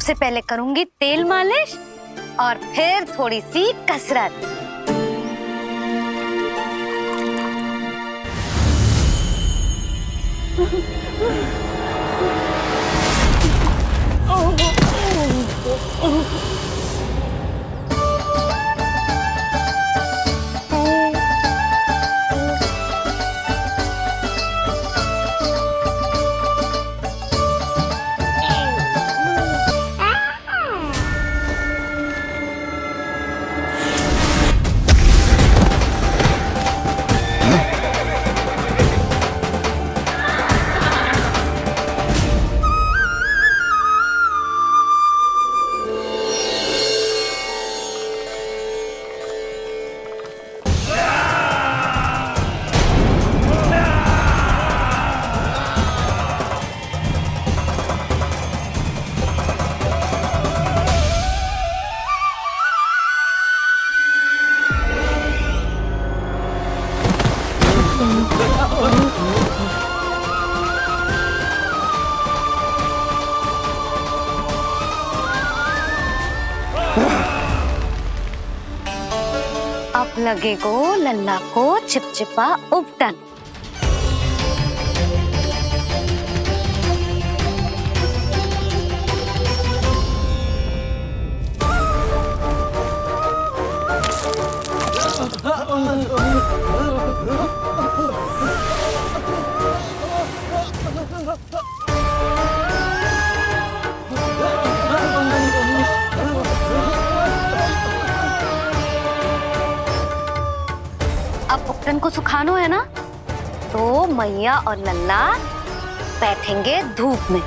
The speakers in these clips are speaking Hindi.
सबसे पहले करूंगी तेल मालिश और फिर थोड़ी सी कसरत। अब लगेगो लल्ला को चिपचिपा उपटन। अब उपटन को सुखानो है ना, तो मैया और लल्ला बैठेंगे धूप में।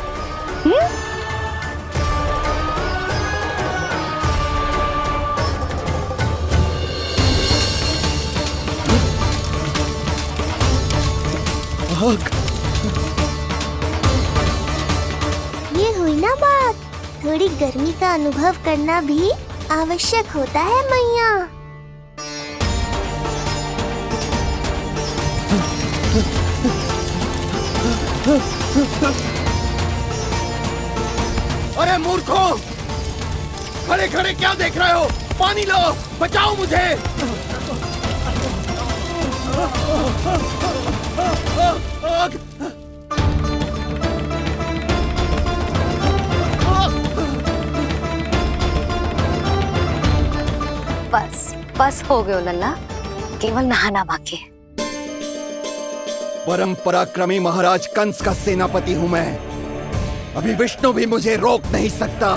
ये हुई ना बात, थोड़ी गर्मी का अनुभव करना भी आवश्यक होता है मैया। अरे मूर्खों, खड़े खड़े क्या देख रहे हो? पानी लो, बचाओ मुझे। बस हो गयो लल्ला, केवल नहाना बाकी है। परम पराक्रमी महाराज कंस का सेनापति हूं मैं। अभी विष्णु भी मुझे रोक नहीं सकता।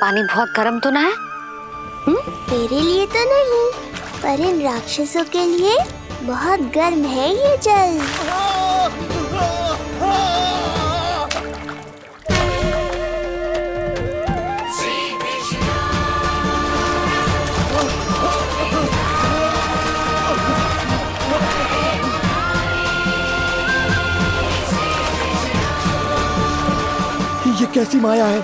पानी बहुत गर्म तो ना है? तेरे लिए तो नहीं, पर इन राक्षसों के लिए बहुत गर्म है ये जल। ये कैसी माया है?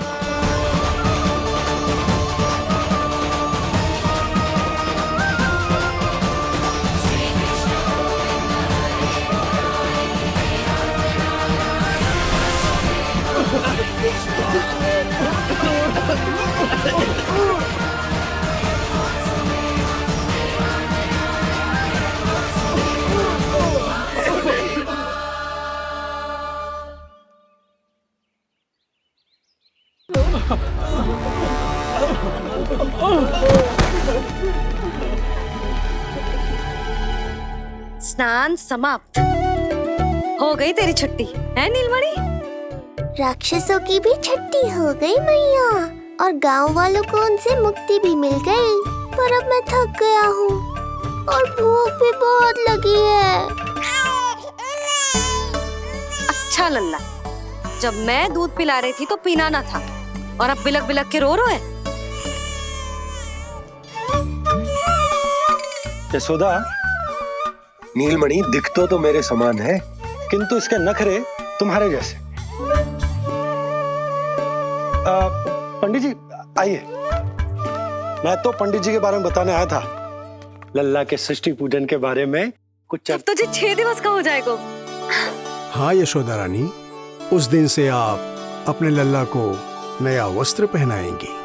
स्नान समाप्त। हो गई तेरी छुट्टी है नीलमणि? राक्षसों की भी छुट्टी हो गई मैया, और गांव वालों को उनसे मुक्ति भी मिल गई। पर अब मैं थक गया हूँ और भूख भी बहुत लगी है। अच्छा लल्ला, जब मैं दूध पिला रही थी तो पीना ना था, और अब बिलक बिलक के रो है। यशोदा, नीलमणि दिखतो तो मेरे समान है, किंतु इसके नखरे तुम्हारे जैसे। पंडित जी आइए। मैं तो पंडित जी के बारे में बताने आया था, लल्ला के सृष्टि पूजन के बारे में कुछ। अब तो जी 6 दिवस का हो जाएगा। हाँ यशोदा रानी, उस दिन से आप अपने लल्ला को नया वस्त्र पहनाएंगी।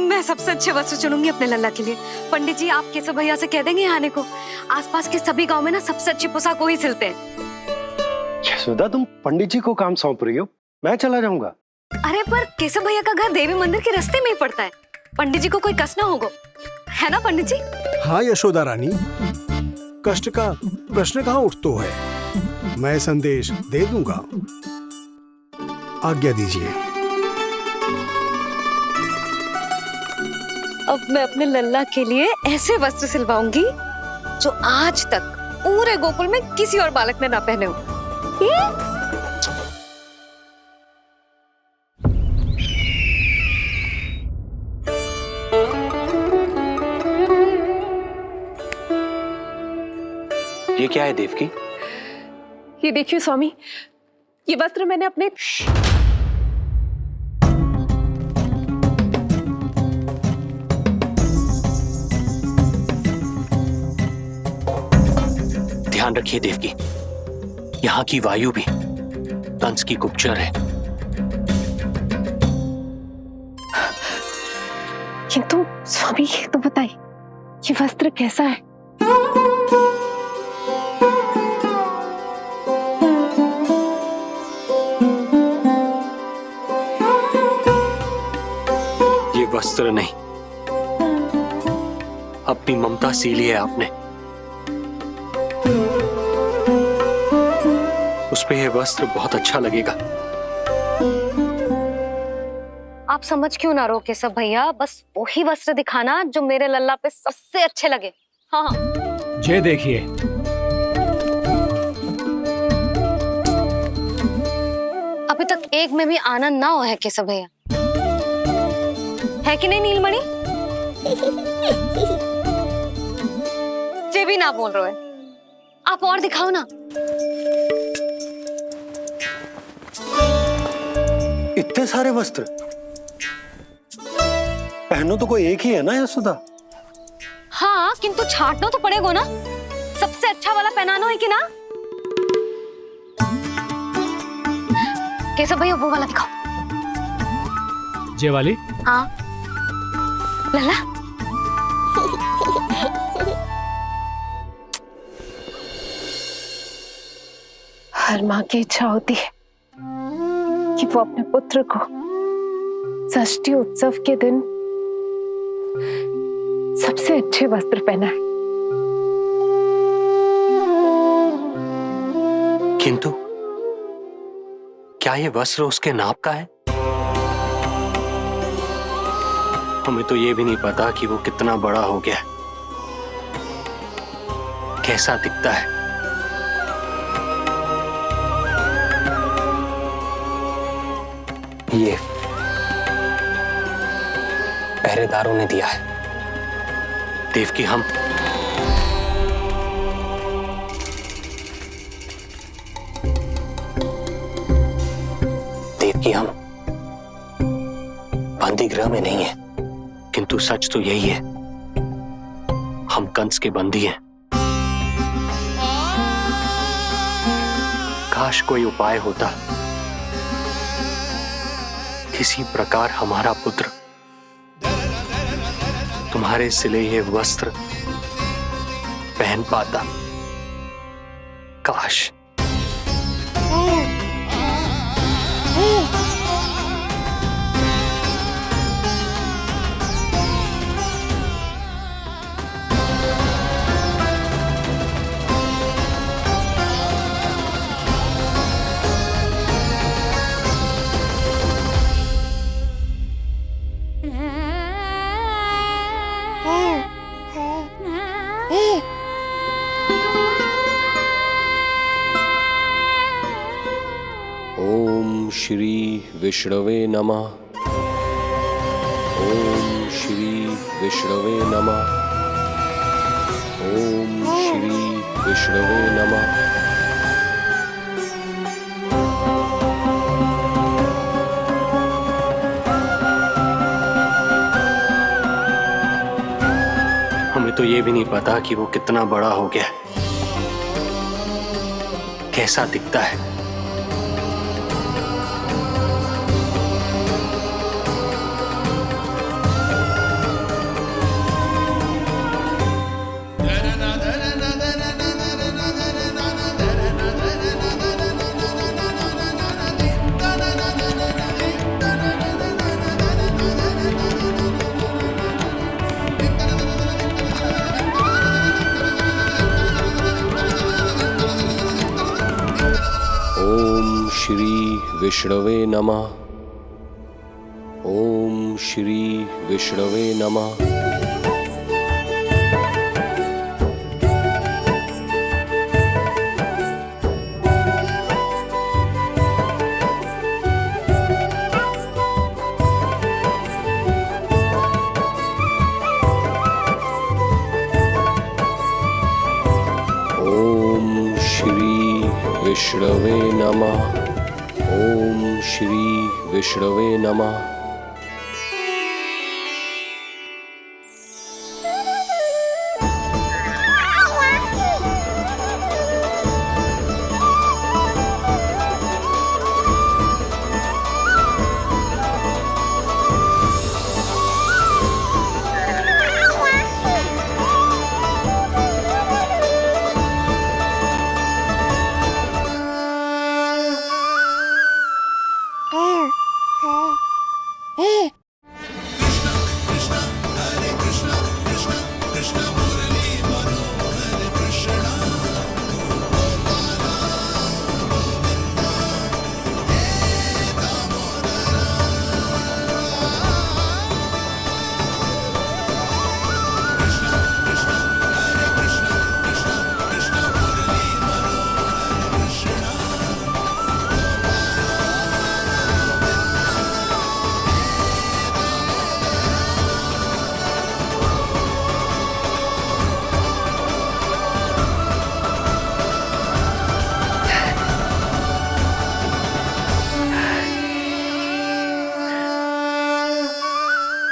मैं सबसे अच्छे वस्त्र चुनूंगी अपने लल्ला के लिए। पंडित जी, आप केशव भैया से कह देंगे आने को। आसपास के सभी गांव में ना सबसे अच्छी पोशाक वही सिलते हैं। यशोदा, तुम पंडित जी को काम सौंप रही हो, मैं चला जाऊंगा। अरे पर केशव भैया का घर देवी मंदिर के रास्ते में ही पड़ता है, पंडित जी को कोई कष्ट ना होगा, है ना पंडित जी? हाँ यशोदा रानी, कष्ट का प्रश्न कहाँ उठतो है, मैं संदेश दे दूंगा। आज्ञा दीजिए। अब मैं अपने लल्ला के लिए ऐसे वस्त्र सिलवाऊंगी जो आज तक पूरे गोकुल में किसी और बालक ने ना पहने हो। ये क्या है देवकी? ये देखिए स्वामी, ये वस्त्र मैंने अपने ध्यान रखिए देवकी, यहाँ की वायु भी कंस की गुप्तचर है। किंतु स्वामी ये तो बताइए, ये वस्त्र कैसा है? ये वस्त्र नहीं, अपनी ममता सी ली है आपने। उस पे यह वस्त्र बहुत अच्छा लगेगा। आप समझ क्यों ना रहो केशव भैया, बस वही वस्त्र दिखाना जो मेरे लल्ला पे सबसे अच्छे लगे। हाँ ये देखिए, अभी तक एक में भी आनंद ना हो है केशव भैया, है कि नहीं नीलमणि? ये भी ना बोल रहे हो, आप और दिखाओ ना। इतने सारे वस्त्र पहनो तो कोई एक ही है ना यशोदा? हाँ, किंतु छांटना तो पड़ेगा ना, सबसे अच्छा वाला पहनाना है कि ना? केशव भैया वो वाला दिखाओ। ये वाली? हाँ लल्ला, हर माँ की इच्छा होती है कि वो अपने पुत्र को षष्ठी उत्सव के दिन सबसे अच्छे वस्त्र पहनाए। किंतु क्या ये वस्त्र उसके नाप का है? हमें तो ये भी नहीं पता कि वो कितना बड़ा हो गया, कैसा दिखता है। ये पहरेदारों ने दिया है। देवकी, हम बंदी गृह में नहीं है, किंतु सच तो यही है, हम कंस के बंदी हैं। काश कोई उपाय होता, किसी प्रकार हमारा पुत्र तुम्हारे सिले ये वस्त्र पहन पाता। काश। ओम श्री विष्णवे नमः। ओम श्री विष्णवे नमः। ओम श्री विष्णवे नमः। हमें तो ये भी नहीं पता कि वो कितना बड़ा हो गया, कैसा दिखता है। ओम श्री विष्णवे नमः। ओम श्री विष्णवे नमः। ओम श्री विष्णवे नमः। ओम श्री विष्णवे नमः।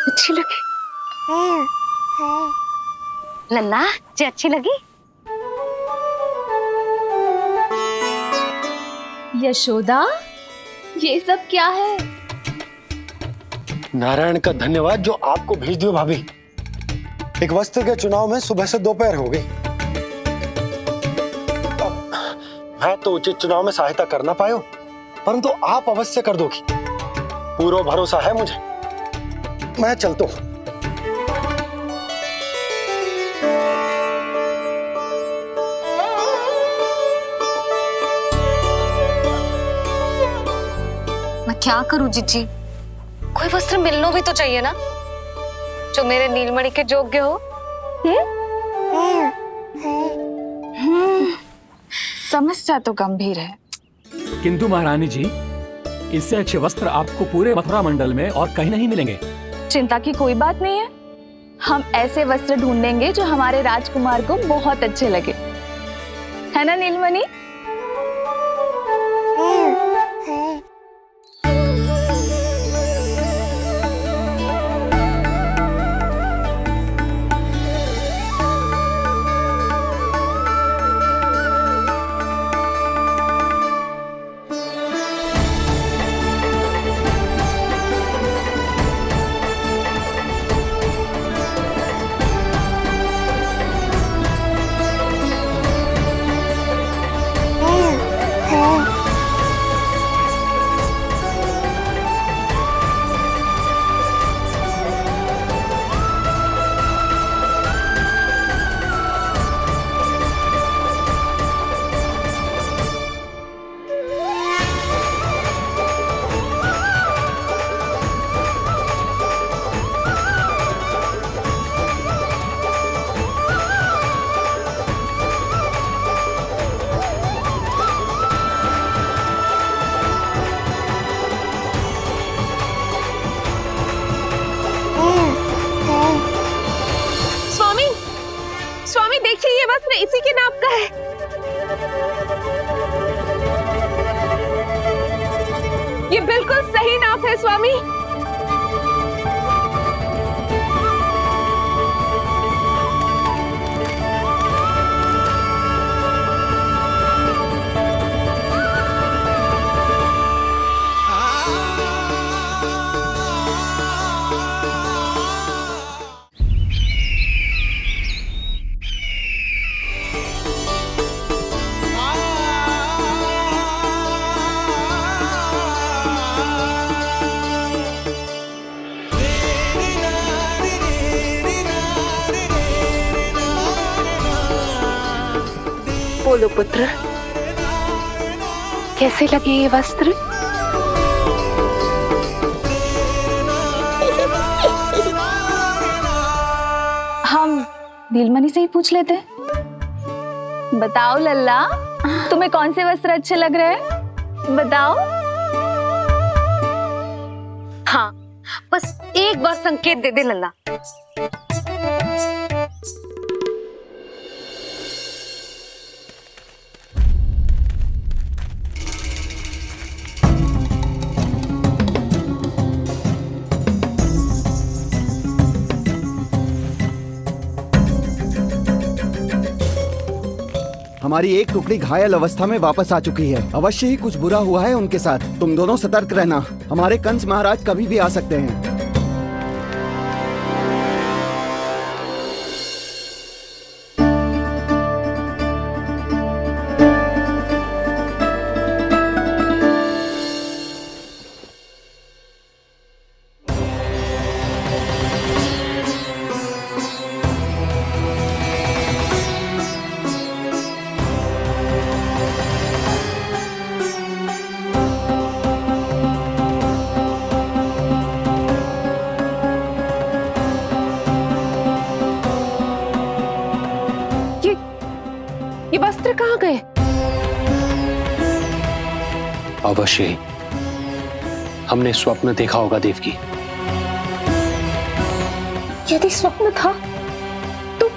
अच्छी लगी लल्ला जी, अच्छी लगी। यशोदा, ये सब क्या है? नारायण का धन्यवाद जो आपको भेज दियो भाभी। एक वस्त्र के चुनाव में सुबह से दोपहर हो गई। मैं तो उचित चुनाव में सहायता कर ना पायो, परंतु आप अवश्य कर दोगी, पूरा भरोसा है मुझे। मैं चलता हूं। मैं क्या करूं जीजी, कोई वस्त्र मिलना भी तो चाहिए ना जो मेरे नीलमणि के योग्य हो। समस्या तो गंभीर है, किंतु महारानी जी, इससे अच्छे वस्त्र आपको पूरे मथुरा मंडल में और कहीं नहीं मिलेंगे। चिंता की कोई बात नहीं है। हम ऐसे वस्त्र ढूंढेंगे जो हमारे राजकुमार को बहुत अच्छे लगे, है ना नीलमणि? इसी के नाप का है। ये बिल्कुल सही नाप है स्वामी। बोलो पुत्र, कैसे लगे ये वस्त्र? हम नीलमणि से ही पूछ लेते। बताओ लल्ला, तुम्हें कौन से वस्त्र अच्छे लग रहे हैं? बताओ। हाँ, बस एक बार संकेत दे दे लल्ला। हमारी एक टुकड़ी घायल अवस्था में वापस आ चुकी है। अवश्य ही कुछ बुरा हुआ है उनके साथ। तुम दोनों सतर्क रहना। हमारे कंस महाराज कभी भी आ सकते हैं। ये वस्त्र कहाँ गए? अवश्य ही हमने स्वप्न देखा होगा देवकी। यदि स्वप्न था तो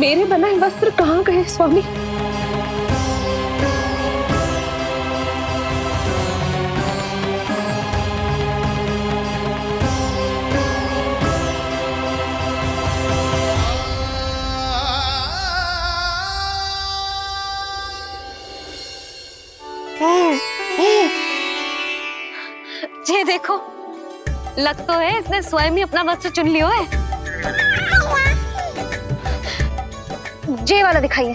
मेरे बनाए वस्त्र कहाँ गए स्वामी? ये देखो, लग तो है इसने स्वयं ही अपना वस्त्र चुन लियो है। जे वाला दिखाइए।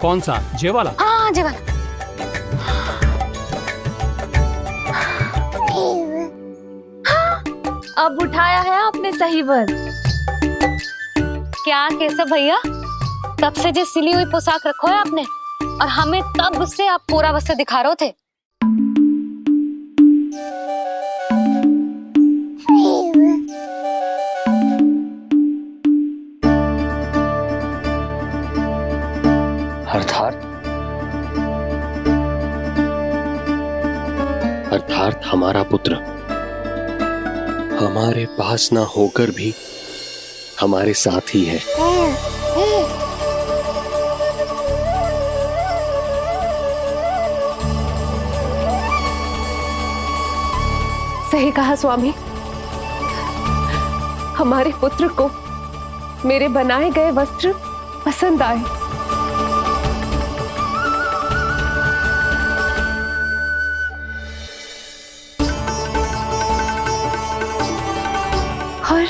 कौन सा? जे वाला? हाँ, जे वाला। अब उठाया है आपने सही वस्त्र। क्या केशव भैया, तब से जो सिली हुई पोशाक रखो है आपने, और हमें तब से आप पूरा वस्त्र दिखा रहे थे। अर्थात हमारा पुत्र हमारे पास ना होकर भी हमारे साथ ही है। सही कहा स्वामी। हमारे पुत्र को मेरे बनाए गए वस्त्र पसंद आए। और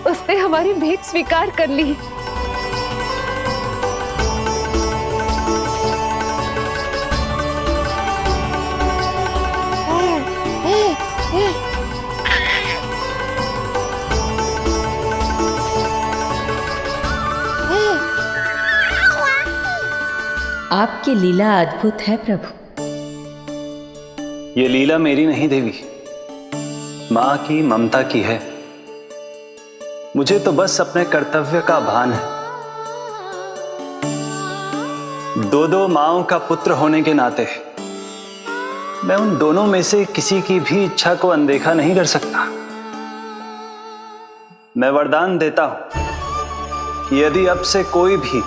उसने हमारी भेंट स्वीकार कर ली। आपकी लीला अद्भुत है प्रभु। ये लीला मेरी नहीं देवी, मां की ममता की है। मुझे तो बस अपने कर्तव्य का भान है। दो माओं का पुत्र होने के नाते मैं उन दोनों में से किसी की भी इच्छा को अनदेखा नहीं कर सकता। मैं वरदान देता हूं कि यदि अब से कोई भी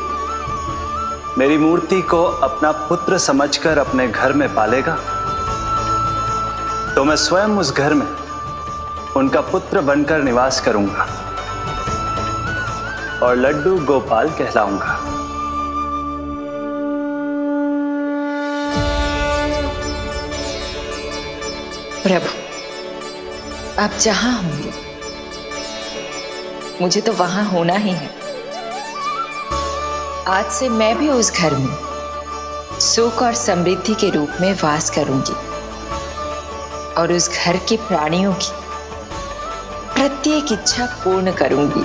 मेरी मूर्ति को अपना पुत्र समझकर अपने घर में पालेगा तो मैं स्वयं उस घर में उनका पुत्र बनकर निवास करूंगा और लड्डू गोपाल कहलाऊंगा। प्रभु, आप जहां होंगे मुझे तो वहां होना ही है। आज से मैं भी उस घर में सुख और समृद्धि के रूप में वास करूंगी और उस घर के प्राणियों की प्रत्येक इच्छा पूर्ण करूंगी।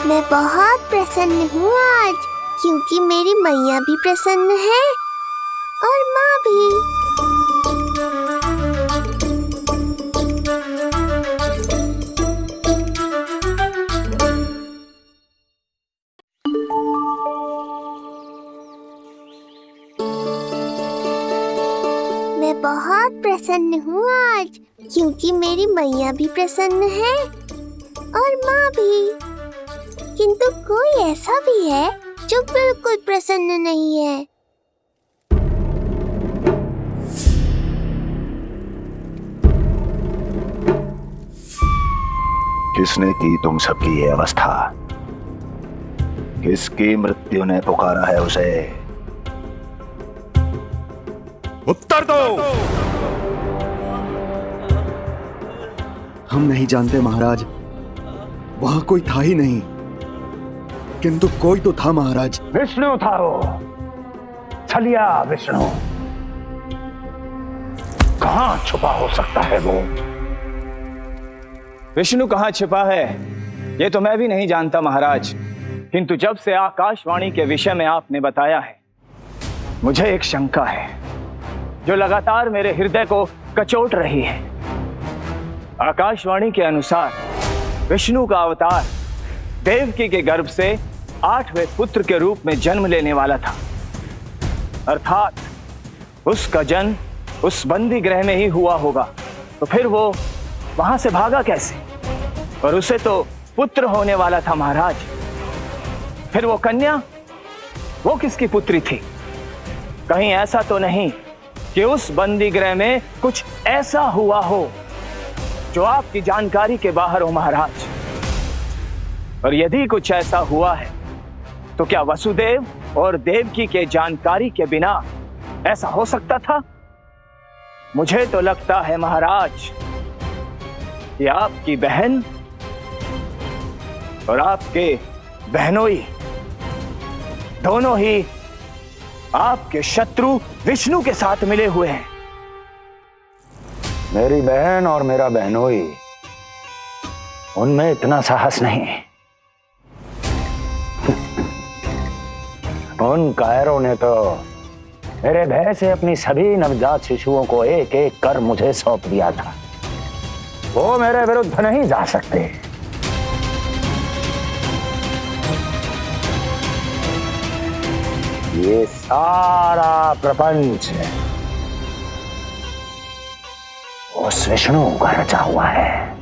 मैं बहुत प्रसन्न हूँ आज, क्योंकि मेरी मैया भी प्रसन्न है और माँ भी। मैं बहुत प्रसन्न हूँ आज, क्योंकि मेरी मैया भी प्रसन्न है और माँ भी। किंतु कोई ऐसा भी है जो बिल्कुल प्रसन्न नहीं है। किसने की तुम सबकी ये अवस्था? किसकी मृत्यु ने पुकारा है उसे? उत्तर दो। हम नहीं जानते महाराज, वहां कोई था ही नहीं, किंतु कोई तो था महाराज। विष्णु था वो, छलिया विष्णु। कहां छुपा हो सकता है वो? विष्णु कहाँ छिपा है ये तो मैं भी नहीं जानता महाराज, किंतु जब से आकाशवाणी के विषय में आपने बताया है मुझे एक शंका है जो लगातार मेरे हृदय को कचोट रही है। आकाशवाणी के अनुसार विष्णु का अवतार देवकी के गर्भ से 8वें पुत्र के रूप में जन्म लेने वाला था, अर्थात उसका जन्म उस बंदी गृह में ही हुआ होगा। तो फिर वो वहां से भागा कैसे? और उसे तो पुत्र होने वाला था महाराज। फिर वो कन्या, वो किसकी पुत्री थी? कहीं ऐसा तो नहीं कि उस बंदी गृह में कुछ ऐसा हुआ हो जो आपकी जानकारी के बाहर हो महाराज? और यदि कुछ ऐसा हुआ है तो क्या वसुदेव और देवकी के जानकारी के बिना ऐसा हो सकता था? मुझे तो लगता है महाराज कि आपकी बहन और आपके बहनोई दोनों ही आपके शत्रु विष्णु के साथ मिले हुए हैं। मेरी बहन और मेरा बहनोई, उनमें इतना साहस नहीं। उन कायरों ने तो मेरे भय से अपनी सभी नवजात शिशुओं को एक एक कर मुझे सौंप दिया था। वो मेरे विरुद्ध नहीं जा सकते। ये सारा प्रपंच उस विष्णु का रचा हुआ है।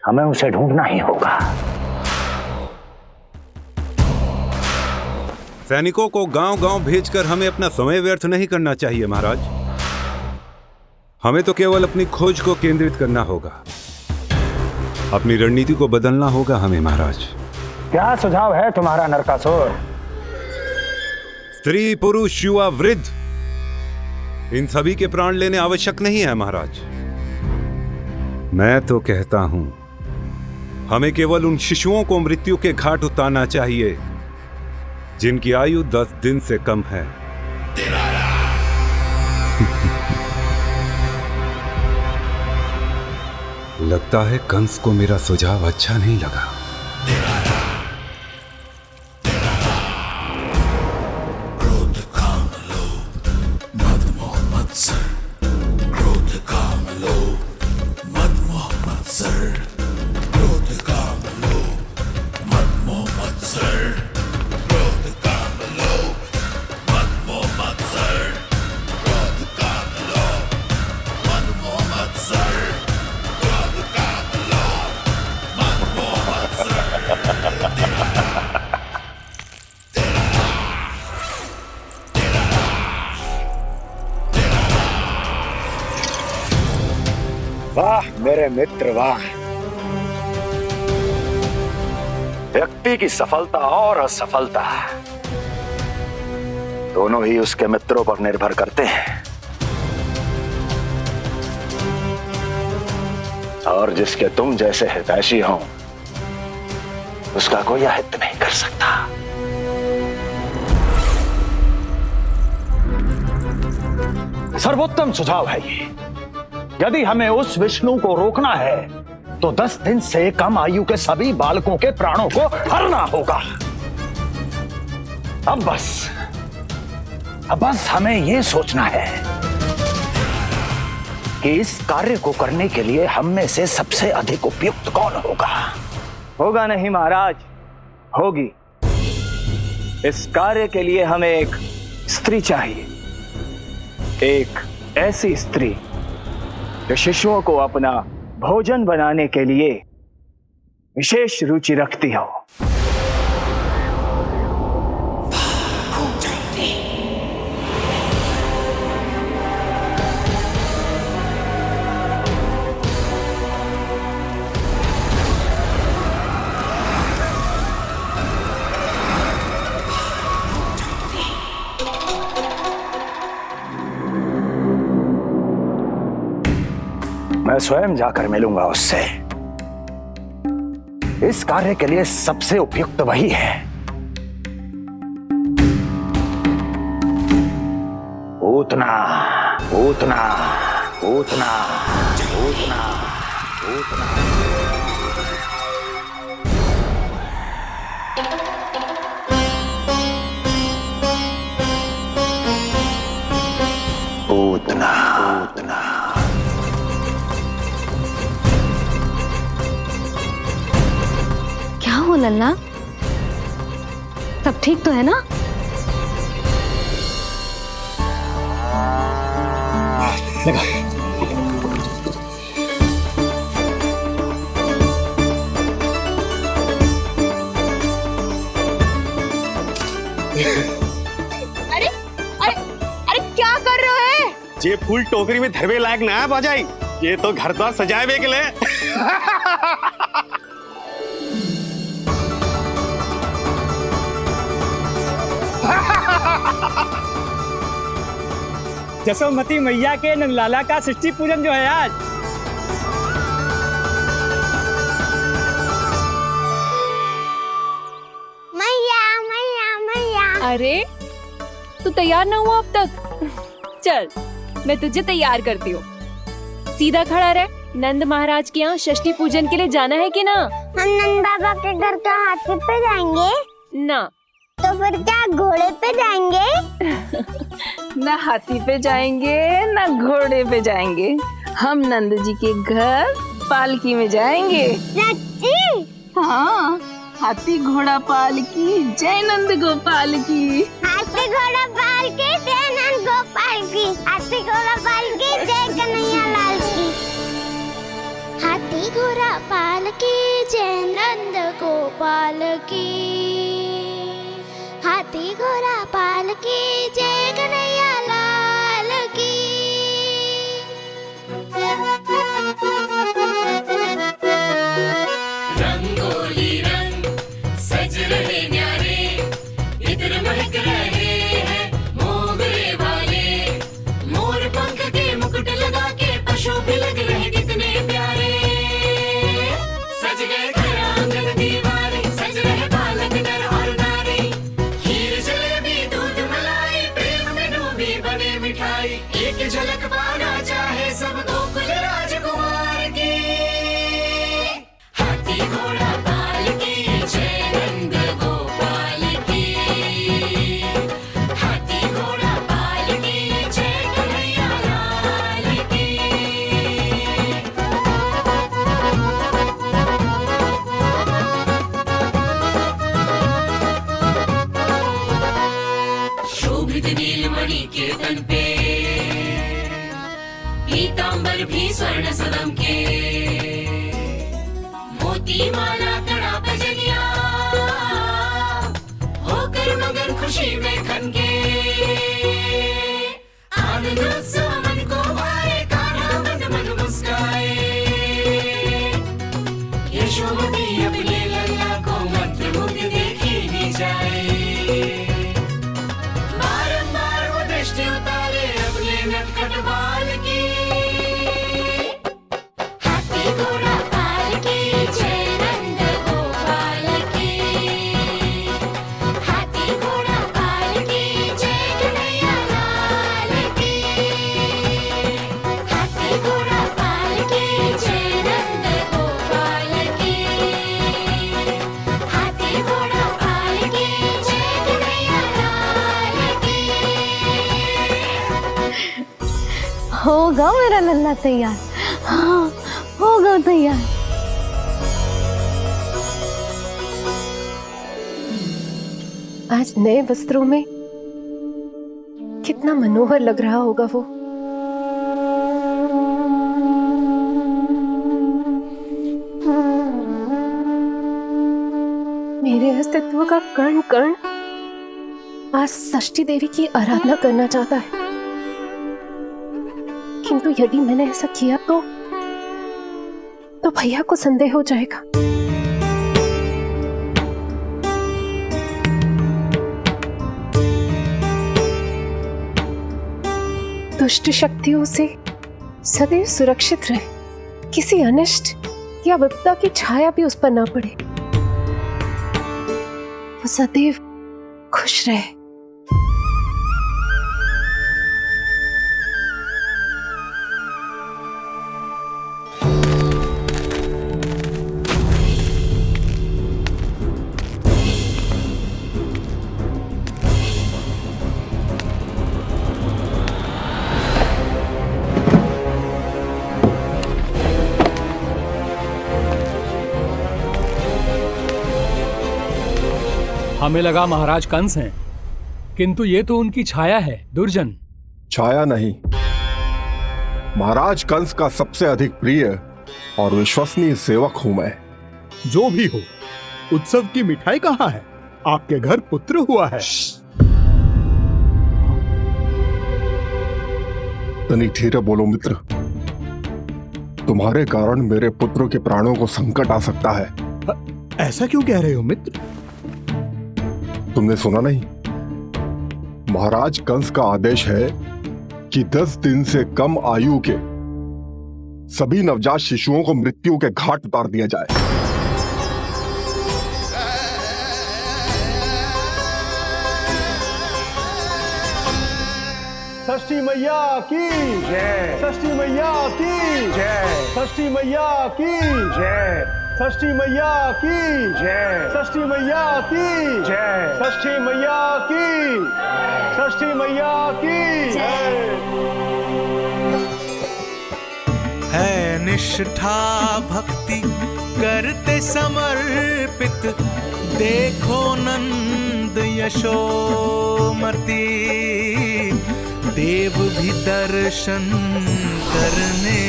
हमें उसे ढूंढना ही होगा। सैनिकों को गांव-गांव भेजकर हमें अपना समय व्यर्थ नहीं करना चाहिए महाराज। हमें तो केवल अपनी खोज को केंद्रित करना होगा। अपनी रणनीति को बदलना होगा हमें महाराज। क्या सुझाव है तुम्हारा नरकासुर? स्त्री, पुरुष, युवा, वृद्ध, इन सभी के प्राण लेने आवश्यक नहीं है महाराज। मैं तो कहता हूं हमें केवल उन शिशुओं को मृत्यु के घाट उतारना चाहिए जिनकी आयु 10 दिन से कम है। लगता है कंस को मेरा सुझाव अच्छा नहीं लगा। वाह मेरे मित्र वाह। व्यक्ति की सफलता और असफलता दोनों ही उसके मित्रों पर निर्भर करते हैं, और जिसके तुम जैसे हितैषी हो उसका कोई अहित नहीं कर सकता। सर्वोत्तम सुझाव है ये। यदि हमें उस विष्णु को रोकना है तो 10 दिन से कम आयु के सभी बालकों के प्राणों को हरना होगा। अब बस हमें ये सोचना है कि इस कार्य को करने के लिए हम में से सबसे अधिक उपयुक्त कौन होगा। होगा नहीं महाराज, होगी। इस कार्य के लिए हमें एक स्त्री चाहिए, एक ऐसी स्त्री जो शिशुओं को अपना भोजन बनाने के लिए विशेष रुचि रखती हो। मैं स्वयं जाकर मिलूंगा उससे। इस कार्य के लिए सबसे उपयुक्त वही है। पूतना पूतना पूतना पूतना पूतना। पूतना पूतना। क्या हो लल्ला, सब ठीक तो है ना? लगा। अरे अरे अरे क्या कर रहे हो? ये फूल टोकरी में धरवे लायक ना है बाजाई, ये तो घर द्वार सजाए के लिए। जसोमती मैया के नंदलाला का षष्ठी पूजन जो है आज। मैया मैया मैया। अरे तू तैयार ना हुआ अब तक? चल मैं तुझे तैयार करती हूँ। सीधा खड़ा रह। नंद महाराज के यहाँ षष्ठी पूजन के लिए जाना है कि ना? हम नंद बाबा के घर तो हाथी पे जाएंगे ना। तो फिर क्या घोड़े पे जाएंगे? ना हाथी पे जाएंगे ना घोड़े पे जाएंगे, हम नंद जी के घर पालकी में जाएंगे। सच्ची? हाँ, हाथी घोड़ा पालकी जय नंद गोपाल की। हाथी घोड़ा पालकी जय नंद गोपाल की। हाथी घोड़ा पालकी जय कन्हैया लाल की। हाथी घोड़ा पालकी जय नंद गोपाल की। हाथी घोड़ा पालकी जय कन्हैया लाल की। रंगोली रंग सज रहे न्यारे, इधर महक रहे हैं मोगरे वाले। मोर पंख के मुकुट लगा के पशु भी लग रहे कितने प्यारे। सज गए घर आंगन दीवारे, सज रहे बालक नर और नारी। खीर जलेबी दूध मलाई, प्रेम में डूबी बने मिठाई। एक झलक पाना चाहे सब गोकुल राजकुमार की। हाथी घोड़ा पालकी जय नंद गोपाल की। हाथी घोड़ा पालकी जय कन्हैया लाल की। शोभित नीलमणि के तन पे, पीतांबर भी स्वर्ण सदम के। मोती माला कड़ा बजनिया, होकर मगन खुशी में खनके। आनंद उत्सव मन को भाए, कान्हा मन मन मुस्काए। हाथी घोड़ा पालकी जय नंद गोपाल की। हाथी घोड़ा पालकी जय कन्हैया लाल की। होगा मेरा लल्ला तैयार। हाँ, होगा तैयार। आज नए वस्त्रों में कितना मनोहर लग रहा होगा वो। मेरे अस्तित्व का कण कण आज षष्ठी देवी की आराधना करना चाहता है, किंतु यदि मैंने ऐसा किया तो भैया को संदेह हो जाएगा। दुष्ट शक्तियों से सदैव सुरक्षित रहे, किसी अनिष्ट या विपदा की छाया भी उस पर ना पड़े, वो सदैव खुश रहे। हमें लगा महाराज कंस हैं, किंतु ये तो उनकी छाया है दुर्जन। छाया नहीं, महाराज कंस का सबसे अधिक प्रिय और विश्वसनीय सेवक हूं मैं। जो भी हो, उत्सव की मिठाई कहाँ है? आपके घर पुत्र हुआ है। तनिक धीरे बोलो मित्र, तुम्हारे कारण मेरे पुत्र के प्राणों को संकट आ सकता है। ऐसा क्यों कह रहे हो मित्र? तुमने सुना नहीं? महाराज कंस का आदेश है कि 10 दिन से कम आयु के सभी नवजात शिशुओं को मृत्यु के घाट उतार दिया जाए। षष्ठी मैया की जय। षष्ठी मैया की जय। षष्ठी मैया की जय। षष्ठी मैया की जय। षष्ठी मैया की जय। षष्ठी मैया की। षष्ठी मैया की जय। है निष्ठा भक्ति करते समर्पित, देखो नंद यशोमती, देव भी दर्शन करने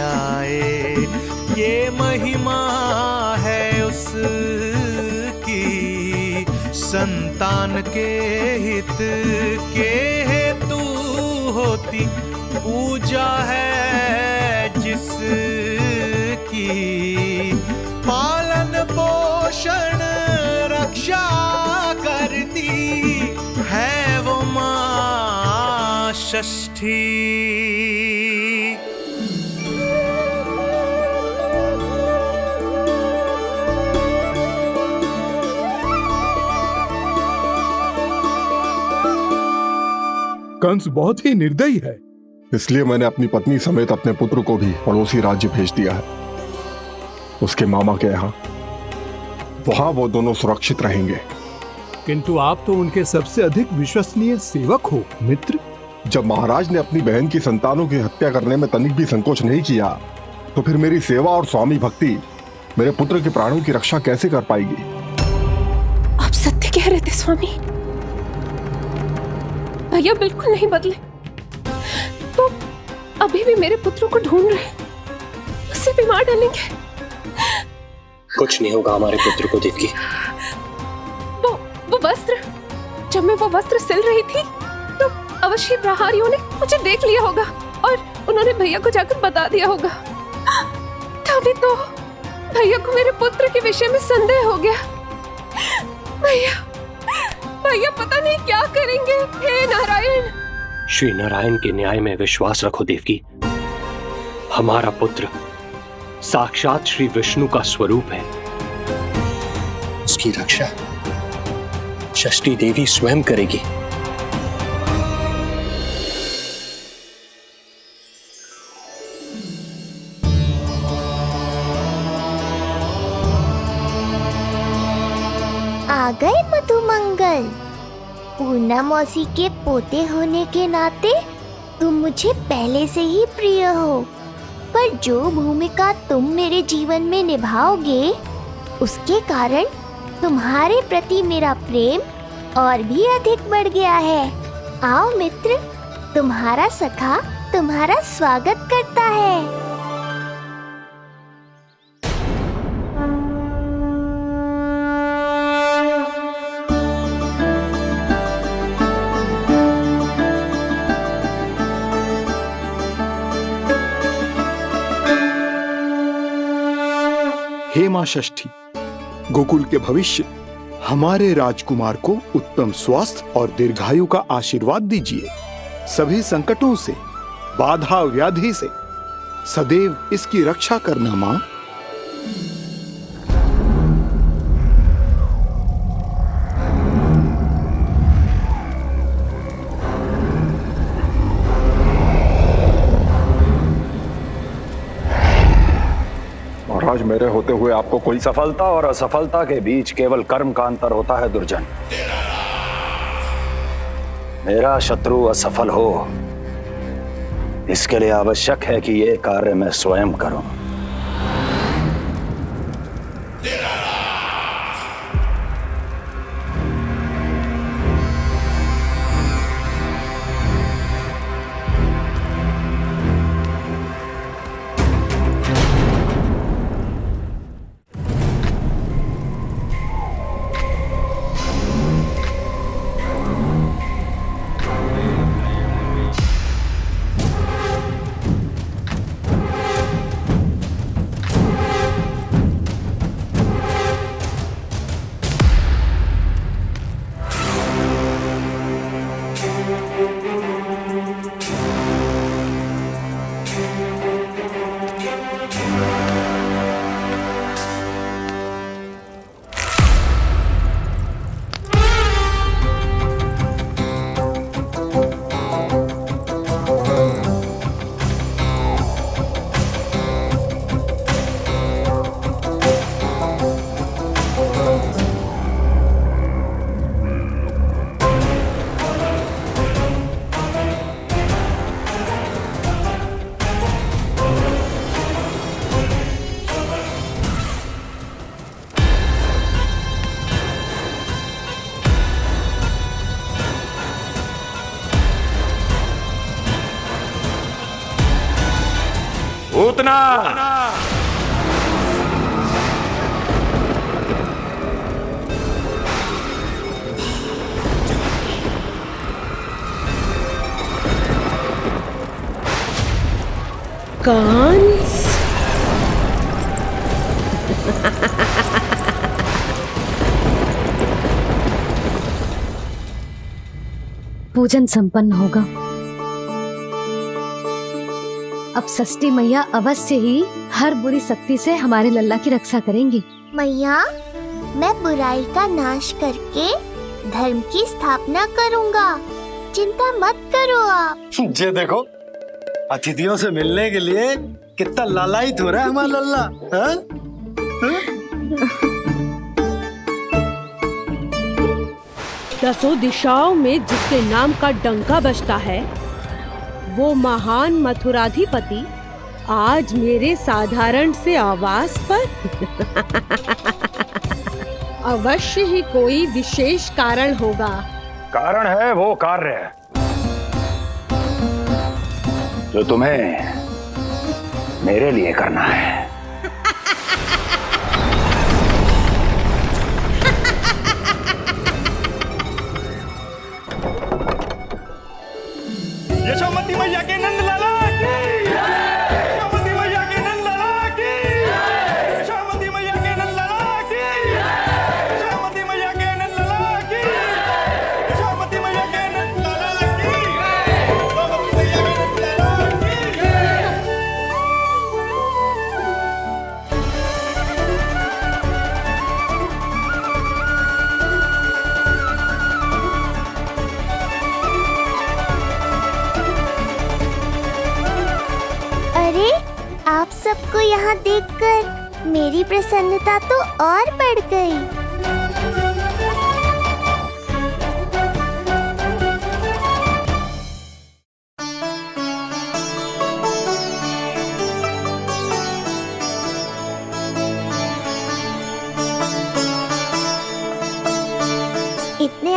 आए। ये महिमा है उसकी, संतान के हित के हेतु होती पूजा है जिसकी। पालन पोषण रक्षा करती है वो मां षष्ठी। कंस बहुत ही निर्दयी है। इसलिए मैंने अपनी पत्नी समेत अपने पुत्र को भी पड़ोसी राज्य भेज दिया है, उसके मामा के यहाँ। वहां वो दोनों सुरक्षित रहेंगे। किंतु आप तो उनके सबसे अधिक विश्वसनीय सेवक हो मित्र। जब महाराज ने अपनी बहन की संतानों की हत्या करने में तनिक भी संकोच नहीं किया, तो फिर मेरी सेवा और स्वामी भक्ति मेरे पुत्र के प्राणों की रक्षा कैसे कर पाएगी? आप सत्य कह रहे थे स्वामी। भैया बिल्कुल नहीं बदले, तो अभी भी मेरे पुत्र को ढूंढ रहे, उसे भी मार डालेंगे। कुछ नहीं होगा हमारे पुत्र को देवकी। वो वस्त्र, जब मैं वो वस्त्र सिल रही थी तो अवश्य प्रहारियों ने मुझे देख लिया होगा और उन्होंने भैया को जाकर बता दिया होगा। तभी तो भैया को मेरे पुत्र के विषय में संदेह हो गया। भैया पता नहीं क्या करेंगे। हे नारायण। श्री नारायण के न्याय में विश्वास रखो देवकी। हमारा पुत्र साक्षात श्री विष्णु का स्वरूप है। उसकी रक्षा षष्ठी देवी स्वयं करेगी। आ गए मधुमंगल। पूर्णा मौसी के पोते होने के नाते तुम मुझे पहले से ही प्रिय हो, पर जो भूमिका तुम मेरे जीवन में निभाओगे उसके कारण तुम्हारे प्रति मेरा प्रेम और भी अधिक बढ़ गया है। आओ मित्र, तुम्हारा सखा तुम्हारा स्वागत करता है। हे मां षष्ठी, गोकुल के भविष्य हमारे राजकुमार को उत्तम स्वास्थ्य और दीर्घायु का आशीर्वाद दीजिए। सभी संकटों से, बाधा व्याधि से सदैव इसकी रक्षा करना मां। महाराज, मेरे होते हुए आपको कोई सफलता और असफलता के बीच केवल कर्म का अंतर होता है दुर्जन। मेरा शत्रु असफल हो, इसके लिए आवश्यक है कि ये कार्य मैं स्वयं करूं। उतना कंस। पूजन संपन्न होगा। अब षष्ठी मैया अवश्य ही हर बुरी शक्ति से हमारे लल्ला की रक्षा करेंगी। मैया, मैं बुराई का नाश करके धर्म की स्थापना करूंगा, चिंता मत करो आप। ये देखो, अतिथियों से मिलने के लिए कितना लालायित हो रहा है हमारा लल्ला। हाँ? दसों दिशाओं में जिसके नाम का डंका बजता है, वो महान मथुराधिपति आज मेरे साधारण से आवास पर। अवश्य ही कोई विशेष कारण होगा। कारण है वो कार्य जो तुम्हें मेरे लिए करना है। यशोमती मैया के नंद लाला की, यशोमती मैया के नंद लाला की, यशोमती मैया के नंद लाला की, यशोमती मैया के नंद लाला की, यशोमती मैया के नंद लाला की, यशोमती मैया के नंद लाला अरे, आप सबको यहाँ देखकर मेरी प्रसन्नता तो और बढ़ गई।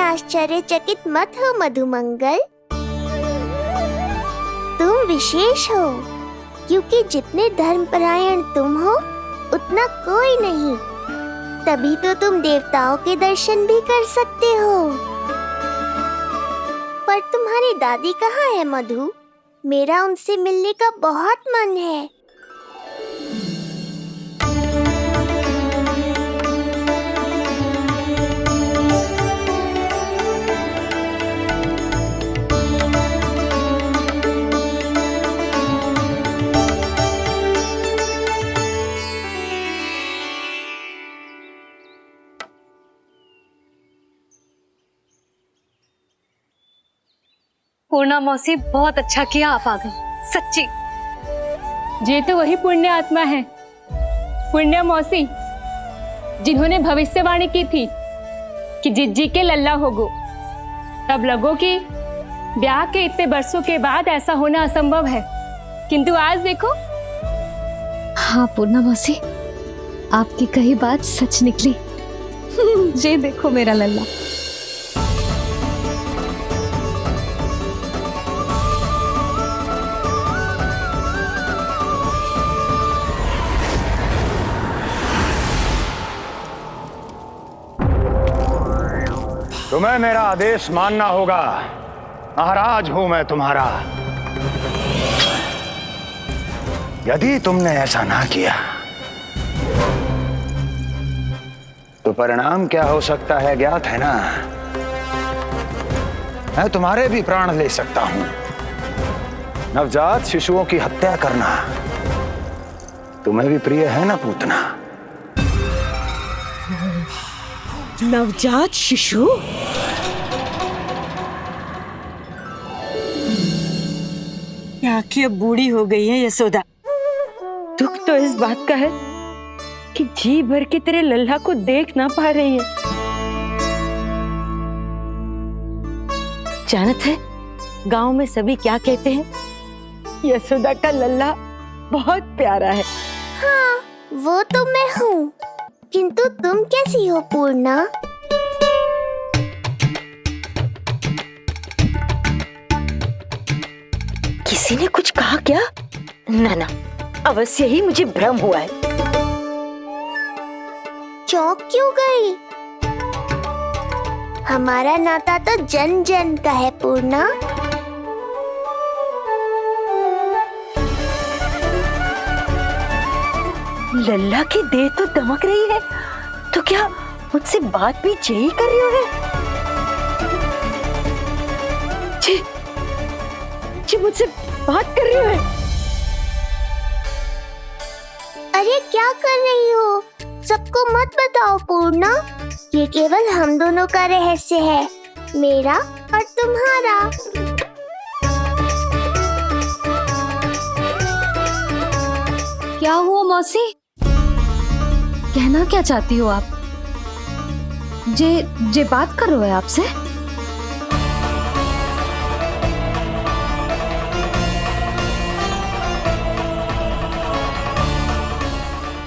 आश्चर्यचकित मत हो मधुमंगल। तुम विशेष हो, क्योंकि जितने धर्मपरायण तुम हो उतना कोई नहीं। तभी तो तुम देवताओं के दर्शन भी कर सकते हो। पर तुम्हारी दादी कहाँ है मधु? मेरा उनसे मिलने का बहुत मन है। पूर्णा मौसी, बहुत अच्छा किया आप आ गए, सच्ची। ये तो वही पुण्य आत्मा है, पुण्य मौसी, जिन्होंने भविष्यवाणी की थी कि जिज्जी के लल्ला होगो। तब लगो कि ब्याह के इतने बरसों के बाद ऐसा होना असंभव है, किंतु आज देखो। हाँ पूर्णा मौसी, आपकी कही बात सच निकली। ये देखो मेरा लल्ला। तुम्हें मेरा आदेश मानना होगा। महाराज हूं मैं तुम्हारा। यदि तुमने ऐसा ना किया तो परिणाम क्या हो सकता है ज्ञात है ना? मैं तुम्हारे भी प्राण ले सकता हूं। नवजात शिशुओं की हत्या करना तुम्हें भी प्रिय है ना पूतना? नवजात शिशु? आंखें अब बूढ़ी हो गई है यशोदा। दुख तो इस बात का है कि जी भर के तेरे लल्ला को देख ना पा रही है। जानत है गांव में सभी क्या कहते हैं? यशोदा का लल्ला बहुत प्यारा है। हाँ, वो तो मैं हूँ, किंतु तुम कैसी हो पूर्णा? किसी ने कुछ कहा क्या? ना ना, अवश्य ही मुझे भ्रम हुआ है। चौंक क्यों गई? हमारा नाता तो जन जन का है पूर्णा। लल्ला की देह तो दमक रही है, तो क्या मुझसे बात भी यही कर रही हो? जी मुझसे बात कर रही हो? अरे क्या कर रही हो? सबको मत बताओ पूर्णा, ये केवल हम दोनों का रहस्य है, मेरा और तुम्हारा। क्या हुआ मौसी? कहना क्या चाहती हो आप? जे बात कर रहे हो आपसे?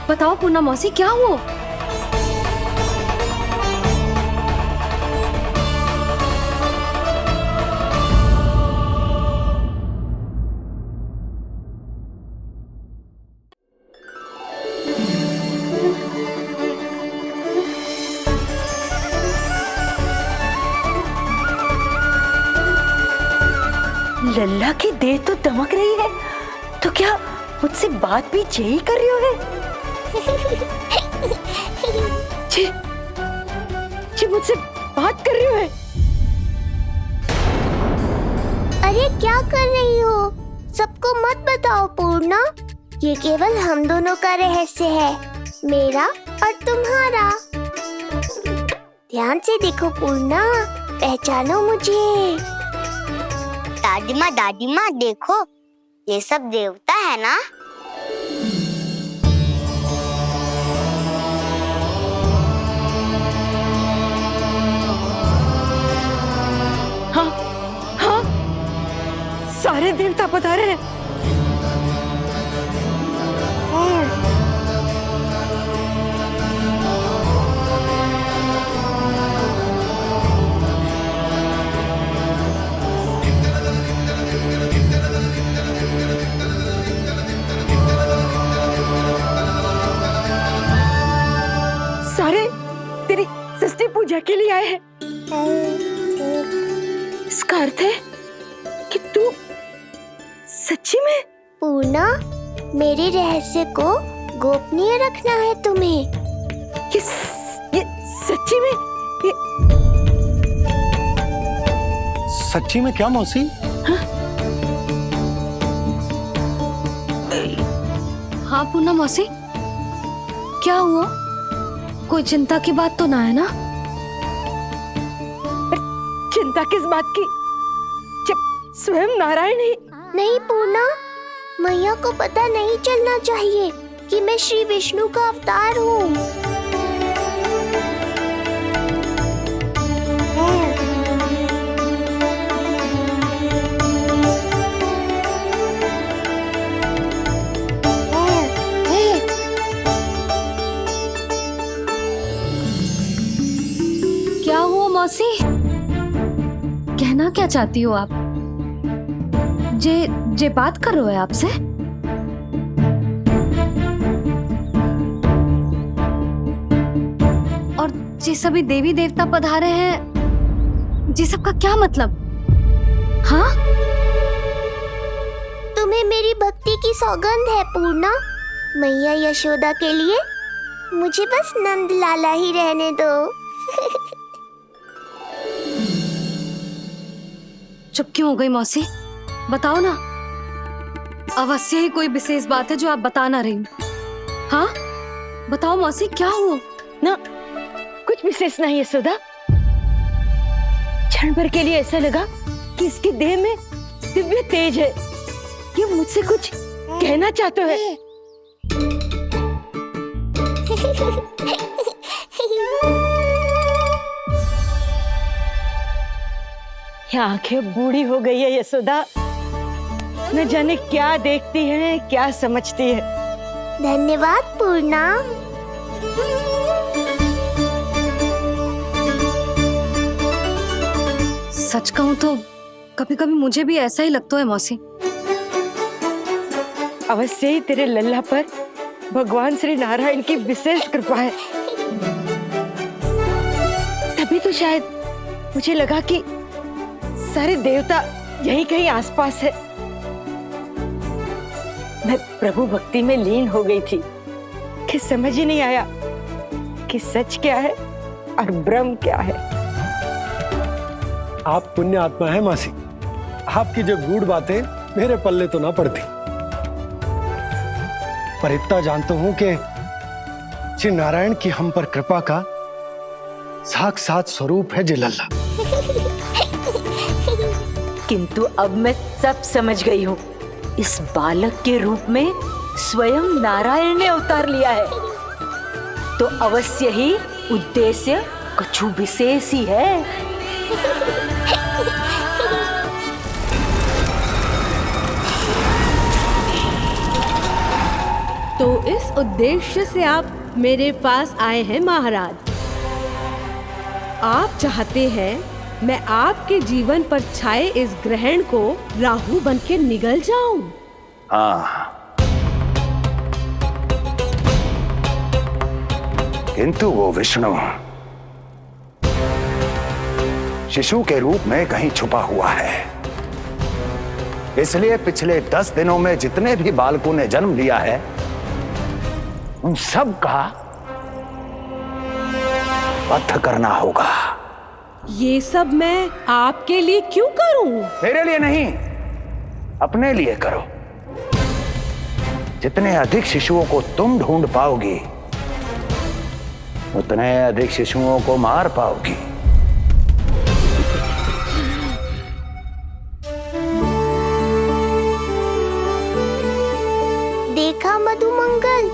बताओ पूर्णा मौसी, क्या हुआ? लल्ला की देह तो दमक रही है, तो क्या मुझसे बात भी यही कर रही हो? जी मुझसे बात कर रही हो? अरे क्या कर रही हो? सबको मत बताओ पूर्णा, ये केवल हम दोनों का रहस्य है, मेरा और तुम्हारा। ध्यान से देखो पूर्णा, पहचानो मुझे। दादी माँ देखो, ये सब देवता है ना? हाँ हाँ, सारे देवता पधारे हैं। के लिए आए हैं। इसका अर्थ है कि तू सच्ची में। पूर्णा, मेरे रहस्य को गोपनीय रखना है तुम्हें। ये सच्ची में? सच्ची में क्या मौसी? हाँ पूनम मौसी, क्या हुआ? कोई चिंता की बात तो ना है ना? चिंता किस बात की, जब स्वयं नारायण ही। नहीं पूर्णा, मैया को पता नहीं चलना चाहिए कि मैं श्री विष्णु का अवतार हूँ। क्या हुआ मौसी? कहना क्या चाहती हो आप? जे बात कर रहे हो आपसे? और जे सभी देवी देवता पधारे हैं, जी सबका क्या मतलब? हाँ? तुम्हें मेरी भक्ति की सौगंध है पूर्णा। मैया यशोदा के लिए मुझे बस नंद लाला ही रहने दो। चुप क्यों हो गई मौसी? बताओ ना। अवश्य ही कोई विशेष बात है जो आप बता ना रही। हाँ बताओ मौसी, क्या हुआ? ना कुछ विशेष नहीं है सुधा। क्षण भर के लिए ऐसा लगा कि इसकी देह में दिव्य तेज है। ये मुझसे कुछ कहना चाहते है। ये आंखें बूढ़ी हो गई है यशोदा, न जाने क्या देखती है, क्या समझती है। धन्यवाद पूर्णा। सच कहूं तो कभी कभी मुझे भी ऐसा ही लगता है मौसी। अवश्य ही तेरे लल्ला पर भगवान श्री नारायण की विशेष कृपा है। तभी तो शायद मुझे लगा कि सारे देवता यहीं कहीं आसपास है। मैं प्रभु भक्ति में लीन हो गई थी कि समझ ही नहीं आया कि सच क्या है और भ्रम क्या है। आप पुण्य आत्मा है मासी। आपकी जो गूढ़ बातें मेरे पल्ले तो ना पड़ती, पर इतना जानता हूं कि श्री नारायण की हम पर कृपा का साक्षात स्वरूप है जिलल्ला। किंतु अब मैं सब समझ गई हूँ। इस बालक के रूप में स्वयं नारायण ने अवतार लिया है, तो अवश्य ही उद्देश्य कुछ विशेष ही है। तो इस उद्देश्य से आप मेरे पास आए हैं महाराज। आप चाहते हैं मैं आपके जीवन पर छाए इस ग्रहण को राहु बनके निगल जाऊं? हाँ, किंतु वो विष्णु शिशु के रूप में कहीं छुपा हुआ है। इसलिए पिछले 10 दिनों में जितने भी बालकों ने जन्म लिया है, उन सब का वध करना होगा। ये सब मैं आपके लिए क्यों करूं? मेरे लिए नहीं, अपने लिए करो। जितने अधिक शिशुओं को तुम ढूंढ पाओगी, उतने अधिक शिशुओं को मार पाओगी। देखा मधुमंगल,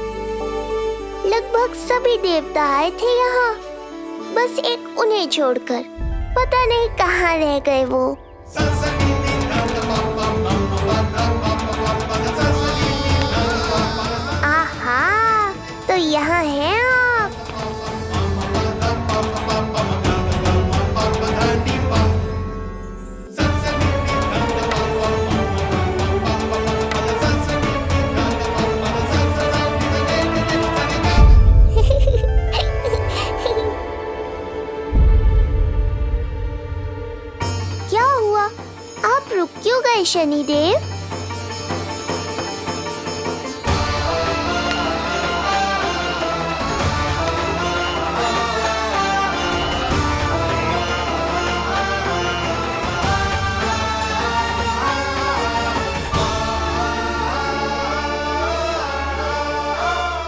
लगभग सभी देवता आए थे यहाँ, बस एक उन्हें छोड़कर। पता नहीं कहाँ रह गए वो। आहा, तो यहाँ हैं आप। शनिदेव।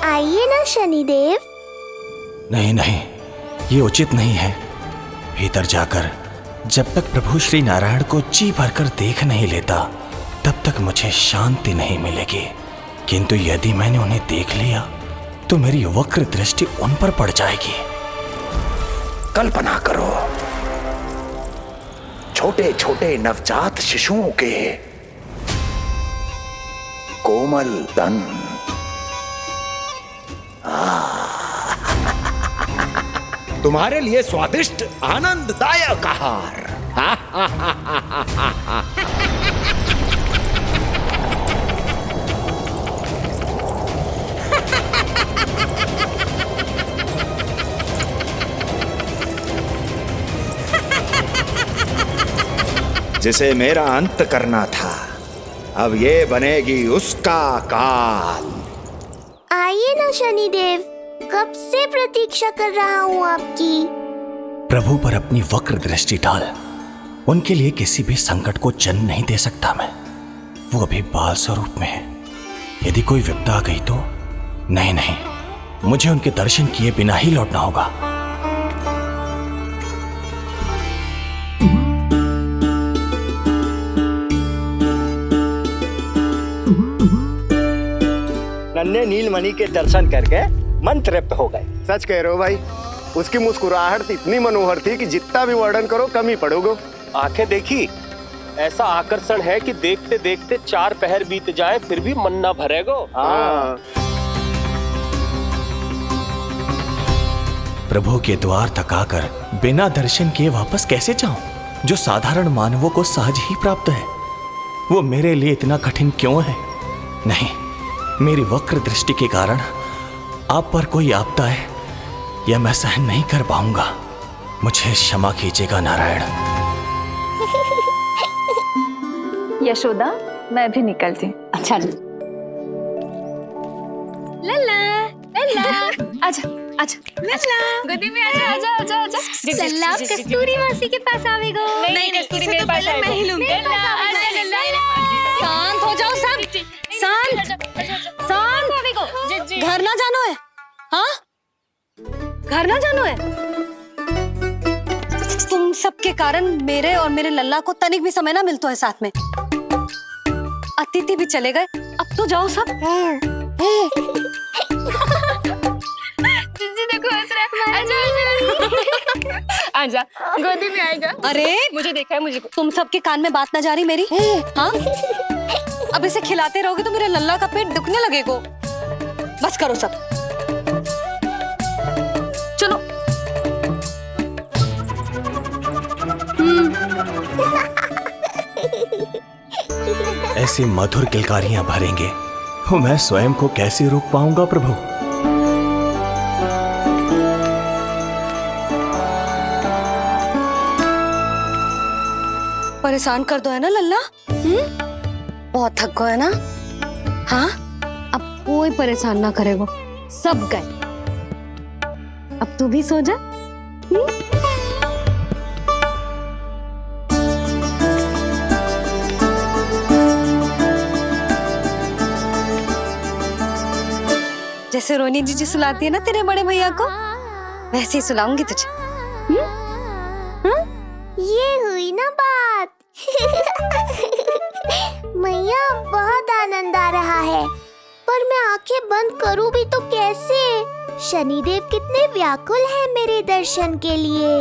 आइए ना शनिदेव। नहीं नहीं, ये उचित नहीं है। भीतर जाकर जब तक प्रभु श्री नारायण को जी भरकर देख नहीं लेता तब तक मुझे शांति नहीं मिलेगी। किंतु यदि मैंने उन्हें देख लिया तो मेरी वक्र दृष्टि उन पर पड़ जाएगी। कल्पना करो, छोटे छोटे नवजात शिशुओं के कोमल तन, तुम्हारे लिए स्वादिष्ट आनंददायक आहार। जिसे मेरा अंत करना था, अब ये बनेगी उसका काल। आइए ना शनिदेव, कब से प्रतीक्षा कर रहा हूँ आपकी। प्रभु पर अपनी वक्र दृष्टि डाल। उनके लिए किसी भी संकट को जन्म नहीं दे सकता मैं। वो अभी बाल स्वरूप में है। यदि कोई विपदा आ गई तो नहीं नहीं, मुझे उनके दर्शन किए बिना ही लौटना होगा। नन्हे नीलमणि के दर्शन करके मन तृप्त हो गए। सच कह रहे हो भाई, उसकी मुस्कुराहट इतनी मनोहर थी कि जितना भी वर्णन करो कम ही पड़ोगे। आंखें देखी, ऐसा आकर्षण है कि देखते देखते 4 पहर बीत जाए फिर भी मन ना भरेगो। प्रभु के द्वार तक आकर बिना दर्शन किए वापस कैसे जाऊं, जो साधारण मानवों को सहज ही प्राप्त है। वो मेरे लिए इतना कठिन क्यों है? नहीं, मेरी वक्र दृष्टि के कारण आप पर कोई आपदा है या मैं सहन नहीं कर पाऊंगा। मुझे क्षमा कीजिएगा नारायण। यशोदा, मैं भी निकलती। अच्छा जी। लल्ला लल्ला, आजा आजा लल्ला, गोदी में आजा आजा आजा आजा। लल्ला कस्तूरी मासी के पास आवेगो। नहीं कस्तूरी मेरे पास आएगा। मैं ही लूंगी। आजा लल्ला, शांत हो जाओ सब, शांत शांत। घर ना जानो है? हाँ, घर ना जानो है? तुम सबके कारण मेरे और मेरे लल्ला को तनिक भी समय ना मिलता है साथ में। अतिथि भी चले गए, अब तो जाओ सब। जीजी देखो हंस रहा है। आजा आजा, गोदी में आएगा। अरे मुझे देखा है, मुझे। तुम सबके कान में बात ना जा रही मेरी? हाँ, अब इसे खिलाते रहोगे तो मेरे लल्ला का पेट दुखने लगेगा। बस करो सब, चलो। ऐसी मधुर किलकारियां भरेंगे तो मैं स्वयं को कैसे रोक पाऊंगा प्रभु? परेशान कर दो है ना लल्ला? बहुत थक गए है ना? हाँ, अब कोई परेशान ना करेगा, सब गए। अब तू भी सो जा। जैसे रोनी जीजी सुलाती है ना तेरे बड़े भैया को, वैसे ही सुलाऊंगी तुझे। ये हुई ना बात। मैया, बहुत आनंद आ रहा है, पर मैं आंखें बंद करूं भी तो कैसे? शनिदेव कितने व्याकुल हैं मेरे दर्शन के लिए।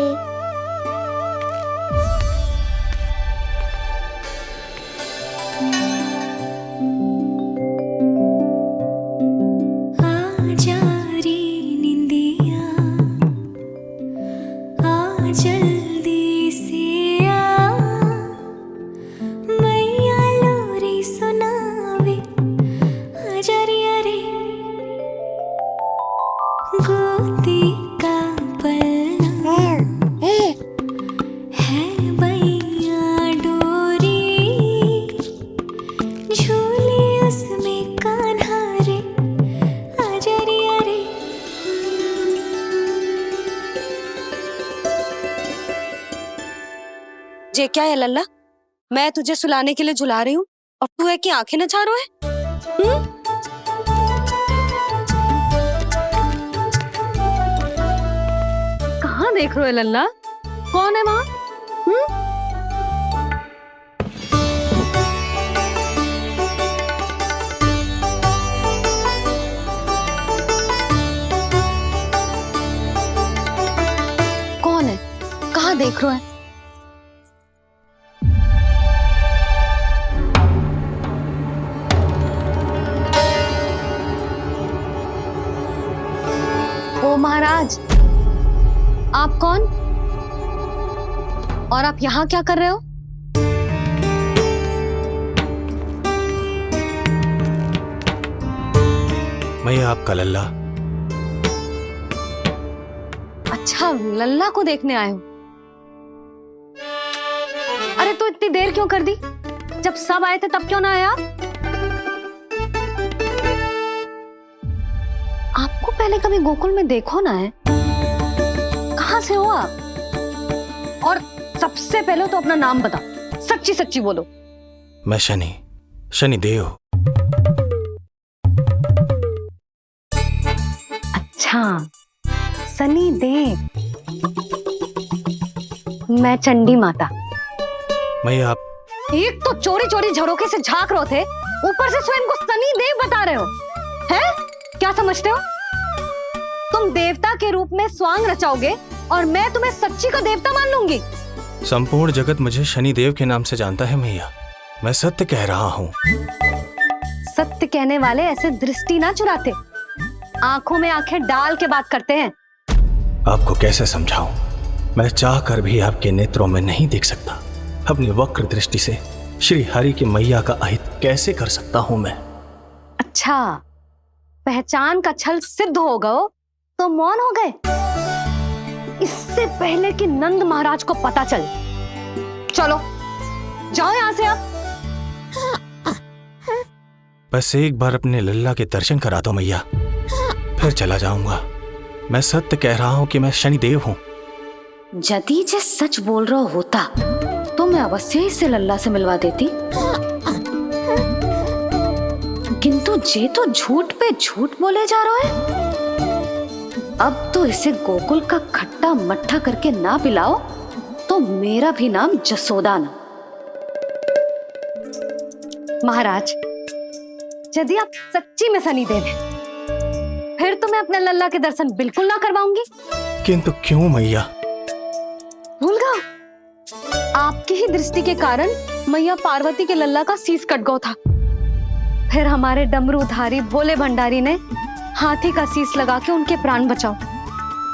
जे क्या है लल्ला, मैं तुझे सुलाने के लिए झुला रही हूँ और तू है कि आंखें नचा रहा है? कहाँ देख रहे हो लल्ला? कौन है वहाँ? कौन है? कहाँ देख रहे हैं? ओ महाराज, आप कौन और आप यहाँ क्या कर रहे हो? मैं आपका लल्ला। अच्छा, लल्ला को देखने आए हो? अरे तो इतनी देर क्यों कर दी? जब सब आए थे तब क्यों ना आया? आपको पहले कभी गोकुल में देखो ना है? कहाँ से हो आप? और सबसे पहले तो अपना नाम बताओ, सच्ची सच्ची बोलो। मैं शनिदेव। अच्छा, शनिदेव। मैं चंडी माता। मैं आप एक तो चोरी चोरी झरोखे से झांक रहे थे, ऊपर से स्वयं को शनिदेव बता रहे हो, हैं? क्या समझते हो? तुम देवता के रूप में स्वांग रचाओगे और मैं तुम्हें सच्ची का देवता मान लूंगी? संपूर्ण जगत मुझे शनिदेव के नाम से जानता है मैया। मैं सत्य कह रहा हूँ। सत्य कहने वाले ऐसे दृष्टि ना चुराते, आंखों में आंखें डाल के बात करते हैं। आपको कैसे समझाऊं? मैं चाह कर भी आपके नेत्रों में नहीं देख सकता। अपनी वक्र दृष्टि से श्री हरि की मैया का अहित कैसे कर सकता हूं मैं? अच्छा, पहचान का छल सिद्ध हो गया तो मौन हो गए? इससे पहले कि नंद महाराज को पता चले। चलो जाओ यहां से आप। बस एक बार अपने लल्ला के दर्शन करा दो मैया, फिर चला जाऊंगा। मैं सत्य कह रहा हूं कि मैं शनिदेव हूं। यदि जे सच बोल रहा होता तो मैं अवश्य ही इसे लल्ला से मिलवा देती, किंतु जे तो झूठ पे झूठ बोले जा रहा है। अब तो इसे गोकुल का खट्टा मट्ठा करके ना पिलाओ तो मेरा भी नाम जसोदा ना। महाराज, यदि आप सच्ची में शनिदेव हैं, फिर तो मैं अपने लल्ला के दर्शन बिल्कुल ना करवाऊंगी। किंतु क्यों मैया? भूल गया? आपकी ही दृष्टि के कारण मैया पार्वती के लल्ला का शीश कट गया था। फिर हमारे डमरूधारी भोले भंडारी ने हाथी का शीश लगा के उनके प्राण बचाओ,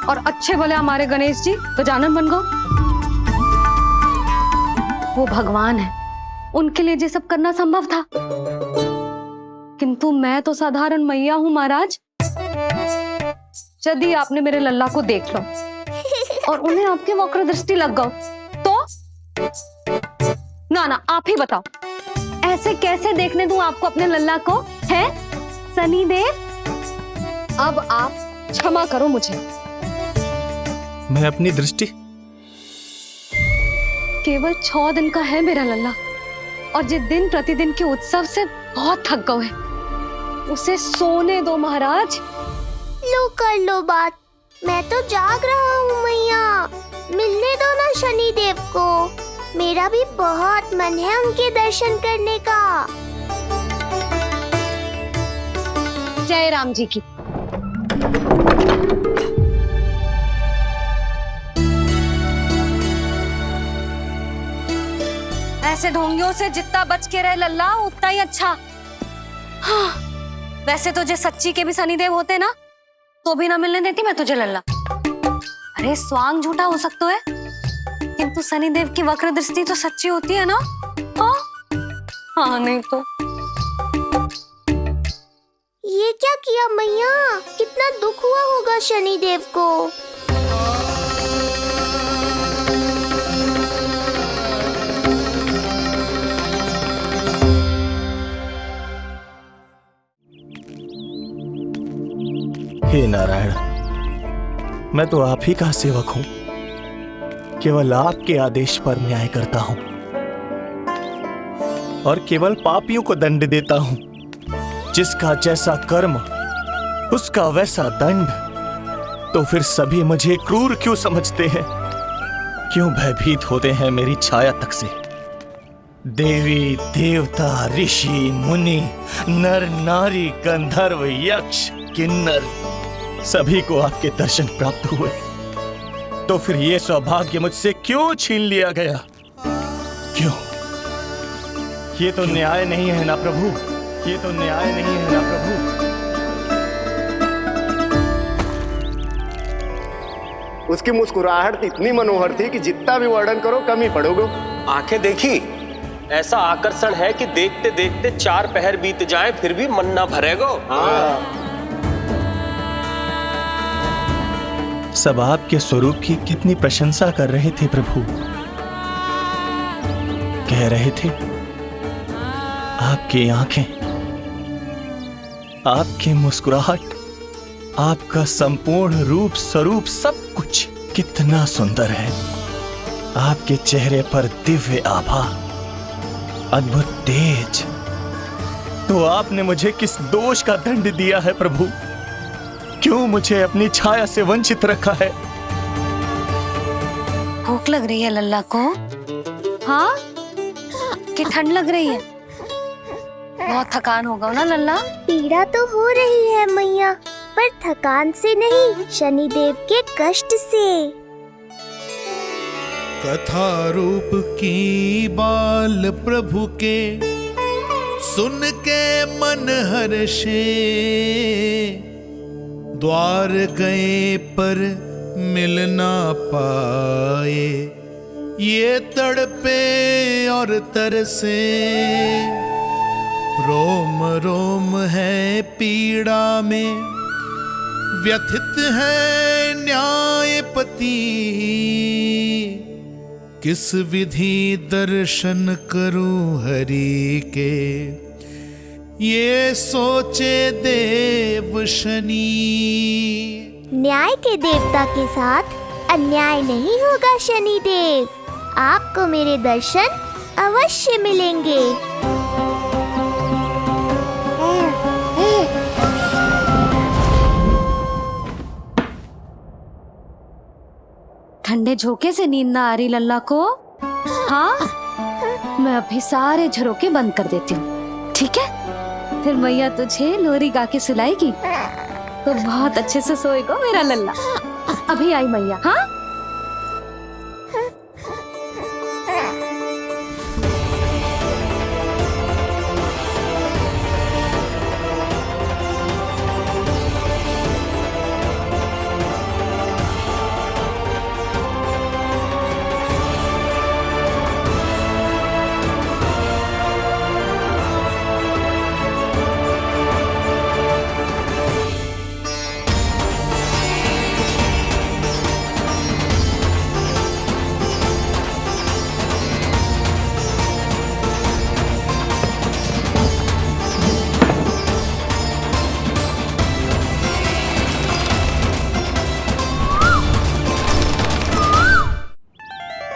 और अच्छे भले हमारे गणेश जी गजानन बन गए। वो भगवान है, उनके लिए ये सब करना संभव था, किंतु मैं तो साधारण मैया हूं महाराज। यदि आपने मेरे लल्ला को देख लो और उन्हें आपकी वक्र दृष्टि लग गई तो? ना आप ही बताओ, ऐसे कैसे देखने दूं आपको अपने लल्ला को? है शनिदेव, अब आप क्षमा करो मुझे। मैं अपनी दृष्टि? केवल 6 दिन का है मेरा लल्ला, और जिस दिन प्रतिदिन के उत्सव से बहुत थक गए हैं, उसे सोने दो महाराज। लो कर लो बात, मैं तो जाग रहा हूँ मैया। मिलने दो ना शनिदेव को, मेरा भी बहुत मन है उनके दर्शन करने का। जय राम जी की। ऐसे ढोंगियों से जितना बच के रहे लल्ला उतना ही अच्छा। हाँ, वैसे तो जे सच्ची के भी शनिदेव होते ना तो भी ना मिलने देती मैं तुझे लल्ला। अरे स्वांग झूठा हो सकता है, किंतु शनिदेव की वक्र दृष्टि तो सच्ची होती है ना? हाँ, हाँ नहीं तो। ये क्या किया मैया? कितना दुख हुआ होगा शनिदेव को। हे नारायण, मैं तो आप ही का सेवक हूं, केवल आपके आदेश पर न्याय करता हूं और केवल पापियों को दंड देता हूं। जिसका जैसा कर्म उसका वैसा दंड। तो फिर सभी मुझे क्रूर क्यों समझते हैं? क्यों भयभीत होते हैं मेरी छाया तक से? देवी देवता ऋषि मुनि नर नारी गंधर्व यक्ष किन्नर सभी को आपके दर्शन प्राप्त हुए। तो फिर ये सौभाग्य मुझसे क्यों छीन लिया गया? क्यों? ये तो न्याय नहीं है ना प्रभु, ये तो न्याय नहीं है ना प्रभु। उसकी मुस्कुराहट इतनी मनोहर थी कि जितना भी वर्णन करो कम ही पड़ोगे। आंखें देखी, ऐसा आकर्षण है कि देखते देखते 4 पहर बीत जाए फिर भी मन ना भरेगो। सब आपके स्वरूप की कितनी प्रशंसा कर रहे थे प्रभु। कह रहे थे आपकी आंखें, आपकी मुस्कुराहट, आपका संपूर्ण रूप स्वरूप सब कुछ कितना सुंदर है। आपके चेहरे पर दिव्य आभा, अद्भुत तेज। तो आपने मुझे किस दोष का दंड दिया है प्रभु? क्यों मुझे अपनी छाया से वंचित रखा है? भूख लग रही है लल्ला को? हाँ? कि ठंड लग रही है? बहुत थकान होगा ना लल्ला? पीड़ा तो हो रही है मैया, पर थकान से नहीं, शनिदेव के कष्ट से। कथा रूप की बाल प्रभु के सुन के मन हर्षे, द्वार गए पर मिल ना पाए, ये तड़पे और तरसे, रोम रोम है पीड़ा में, व्यथित है न्यायपति, किस विधि दर्शन करूं हरि के, ये सोचे देव शनि। न्याय के देवता के साथ अन्याय नहीं होगा शनिदेव। आपको मेरे दर्शन अवश्य मिलेंगे। ठंडे झोंके से नींद ना आ रही लल्ला को? हाँ, मैं अभी सारे झरोके बंद कर देती हूँ, ठीक है? फिर मैया तुझे लोरी गा के सुलाएगी तो बहुत अच्छे से सोएगा मेरा लल्ला। अभी आई मैया। हाँ,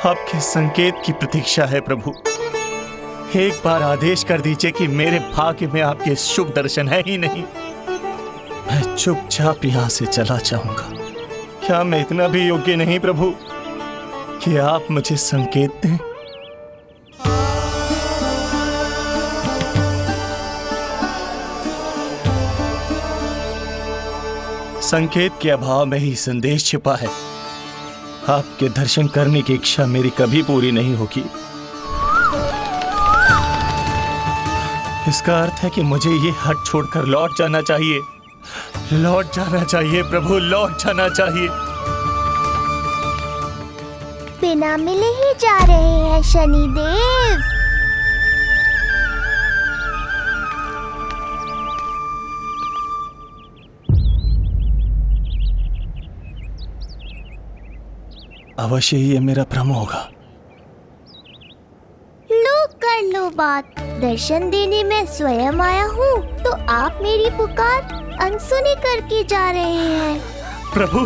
आपके संकेत की प्रतीक्षा है प्रभु। एक बार आदेश कर दीजिए कि मेरे भाग्य में आपके शुभ दर्शन है ही नहीं, मैं चुपचाप यहां से चला जाऊंगा। क्या मैं इतना भी योग्य नहीं प्रभु कि आप मुझे संकेत दें? संकेत के अभाव में ही संदेश छिपा है। आपके दर्शन करने की इच्छा मेरी कभी पूरी नहीं होगी। इसका अर्थ है कि मुझे ये हट छोड़कर लौट जाना चाहिए। लौट जाना चाहिए प्रभु, लौट जाना चाहिए। बिना मिले ही जा रहे हैं शनिदेव। अवश्य ही ये मेरा भ्रम होगा। लो कर लो बात। दर्शन देने मैं स्वयं आया हूँ तो आप मेरी पुकार अनसुनी करके जा रहे हैं। प्रभु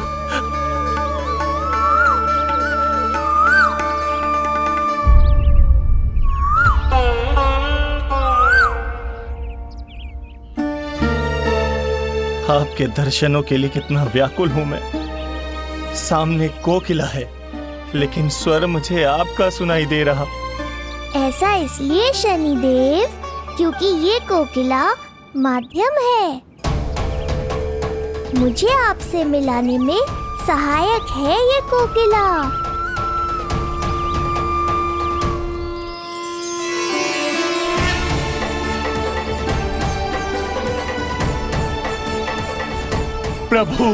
आपके दर्शनों के लिए कितना व्याकुल हूं मैं। सामने कोकिला है, लेकिन स्वर मुझे आपका सुनाई दे रहा। ऐसा इसलिए शनिदेव क्योंकि ये कोकिला माध्यम है, मुझे आपसे मिलाने में सहायक है ये कोकिला। प्रभु,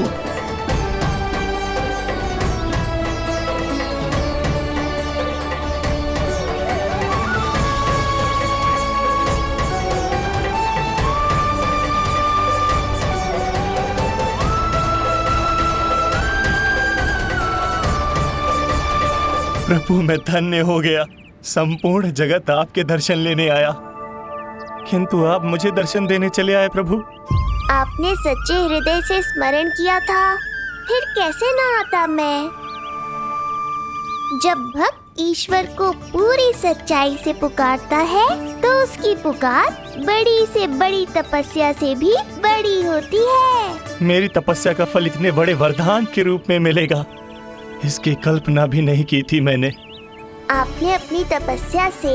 प्रभु मैं धन्य हो गया। संपूर्ण जगत आपके दर्शन लेने आया, किंतु आप मुझे दर्शन देने चले आए प्रभु। आपने सच्चे हृदय से स्मरण किया था, फिर कैसे ना आता मैं। जब भक्त ईश्वर को पूरी सच्चाई से पुकारता है तो उसकी पुकार बड़ी से बड़ी तपस्या से भी बड़ी होती है। मेरी तपस्या का फल इतने बड़े वरदान के रूप में मिलेगा, इसकी कल्पना भी नहीं की थी मैंने। आपने अपनी तपस्या से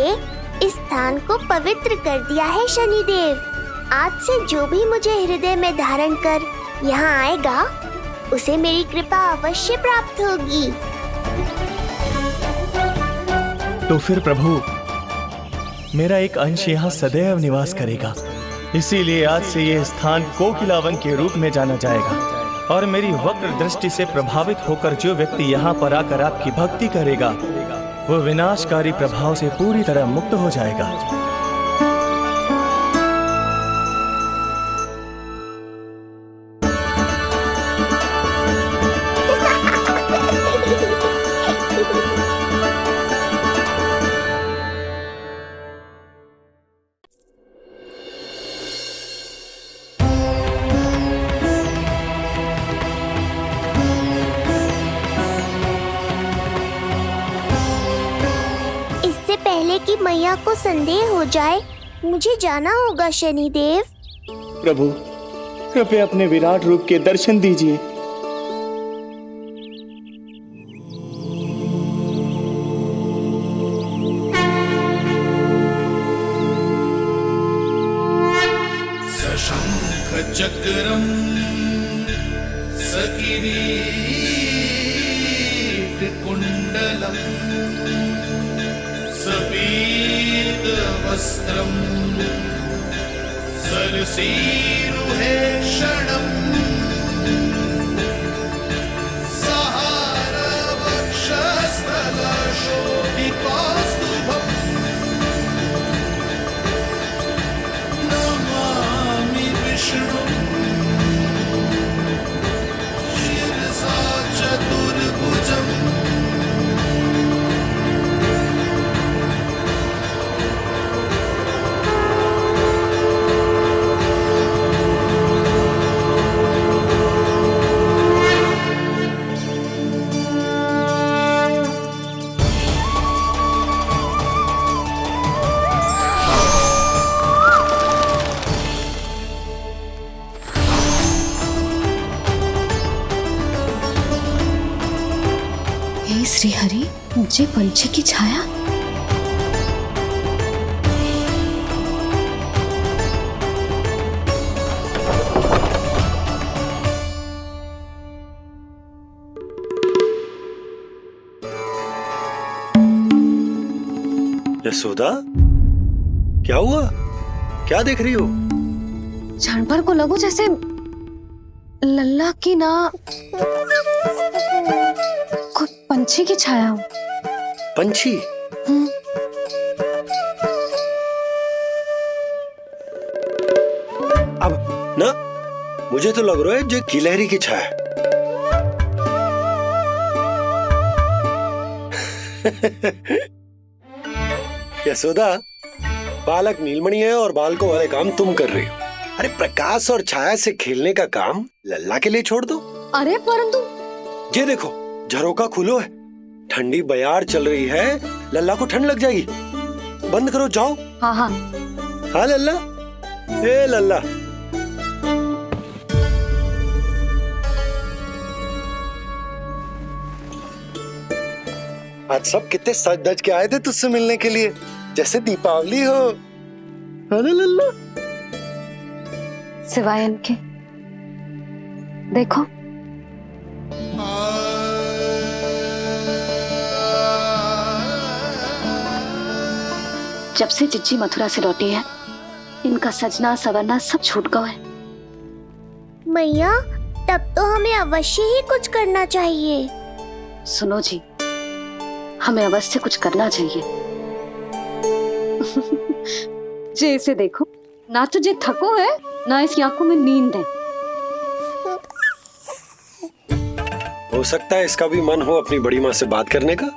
इस स्थान को पवित्र कर दिया है शनिदेव। आज से जो भी मुझे हृदय में धारण कर यहाँ आएगा, उसे मेरी कृपा अवश्य प्राप्त होगी। तो फिर प्रभु, मेरा एक अंश यहाँ सदैव निवास करेगा, इसीलिए आज से ये स्थान कोकिलावन के रूप में जाना जाएगा। और मेरी वक्र दृष्टि से प्रभावित होकर जो व्यक्ति यहाँ पर आकर आपकी भक्ति करेगा, वो विनाशकारी प्रभाव से पूरी तरह मुक्त हो जाएगा। पहले कि मैया को संदेह हो जाए, मुझे जाना होगा शनिदेव। प्रभु, कृपया अपने विराट रूप के दर्शन दीजिए। सशंख चक्रम सकिरीट कुंडलम सपीत वस्त्रम सरसीरुहेक्षणम सहार वक्षस्थलशोभिकास्तुभम् नमामि विष्णुं शिरसा चतुर्भुजम् श्री हरि, मुझे पंछी की छाया। यशोदा, क्या हुआ? क्या देख रही हो? जानवर को लगो जैसे लल्ला की ना कोई पंछी की छाया हो। पंछी? अब ना मुझे तो लग रहा है जो गिलहरी की छाया। यशोदा, बालक नीलमणि है और बालकों वाले काम तुम कर रही हो। अरे प्रकाश और छाया से खेलने का काम लल्ला के लिए छोड़ दो। अरे परंतु ये देखो, झरोका खुलो है, ठंडी बयार चल रही है, लल्ला को ठंड लग जाएगी। बंद करो, जाओ। हाँ हाँ हाँ लल्ला, ए लल्ला। आज सब कितने सज धज के आए थे तुझसे मिलने के लिए, जैसे दीपावली हो। अरे लल्ला। सिवाय इनके देखो, जब से जिज्जी मथुरा से लौटी है, इनका सजना सवरना सब छूट गया है। मैया, तब तो हमें अवश्य ही कुछ करना चाहिए। सुनो जी, हमें अवश्य कुछ करना चाहिए। जे इसे देखो, ना तो जे थको है, ना इसकी आंखों में नींद है। हो सकता है इसका भी मन हो अपनी बड़ी माँ से बात करने का।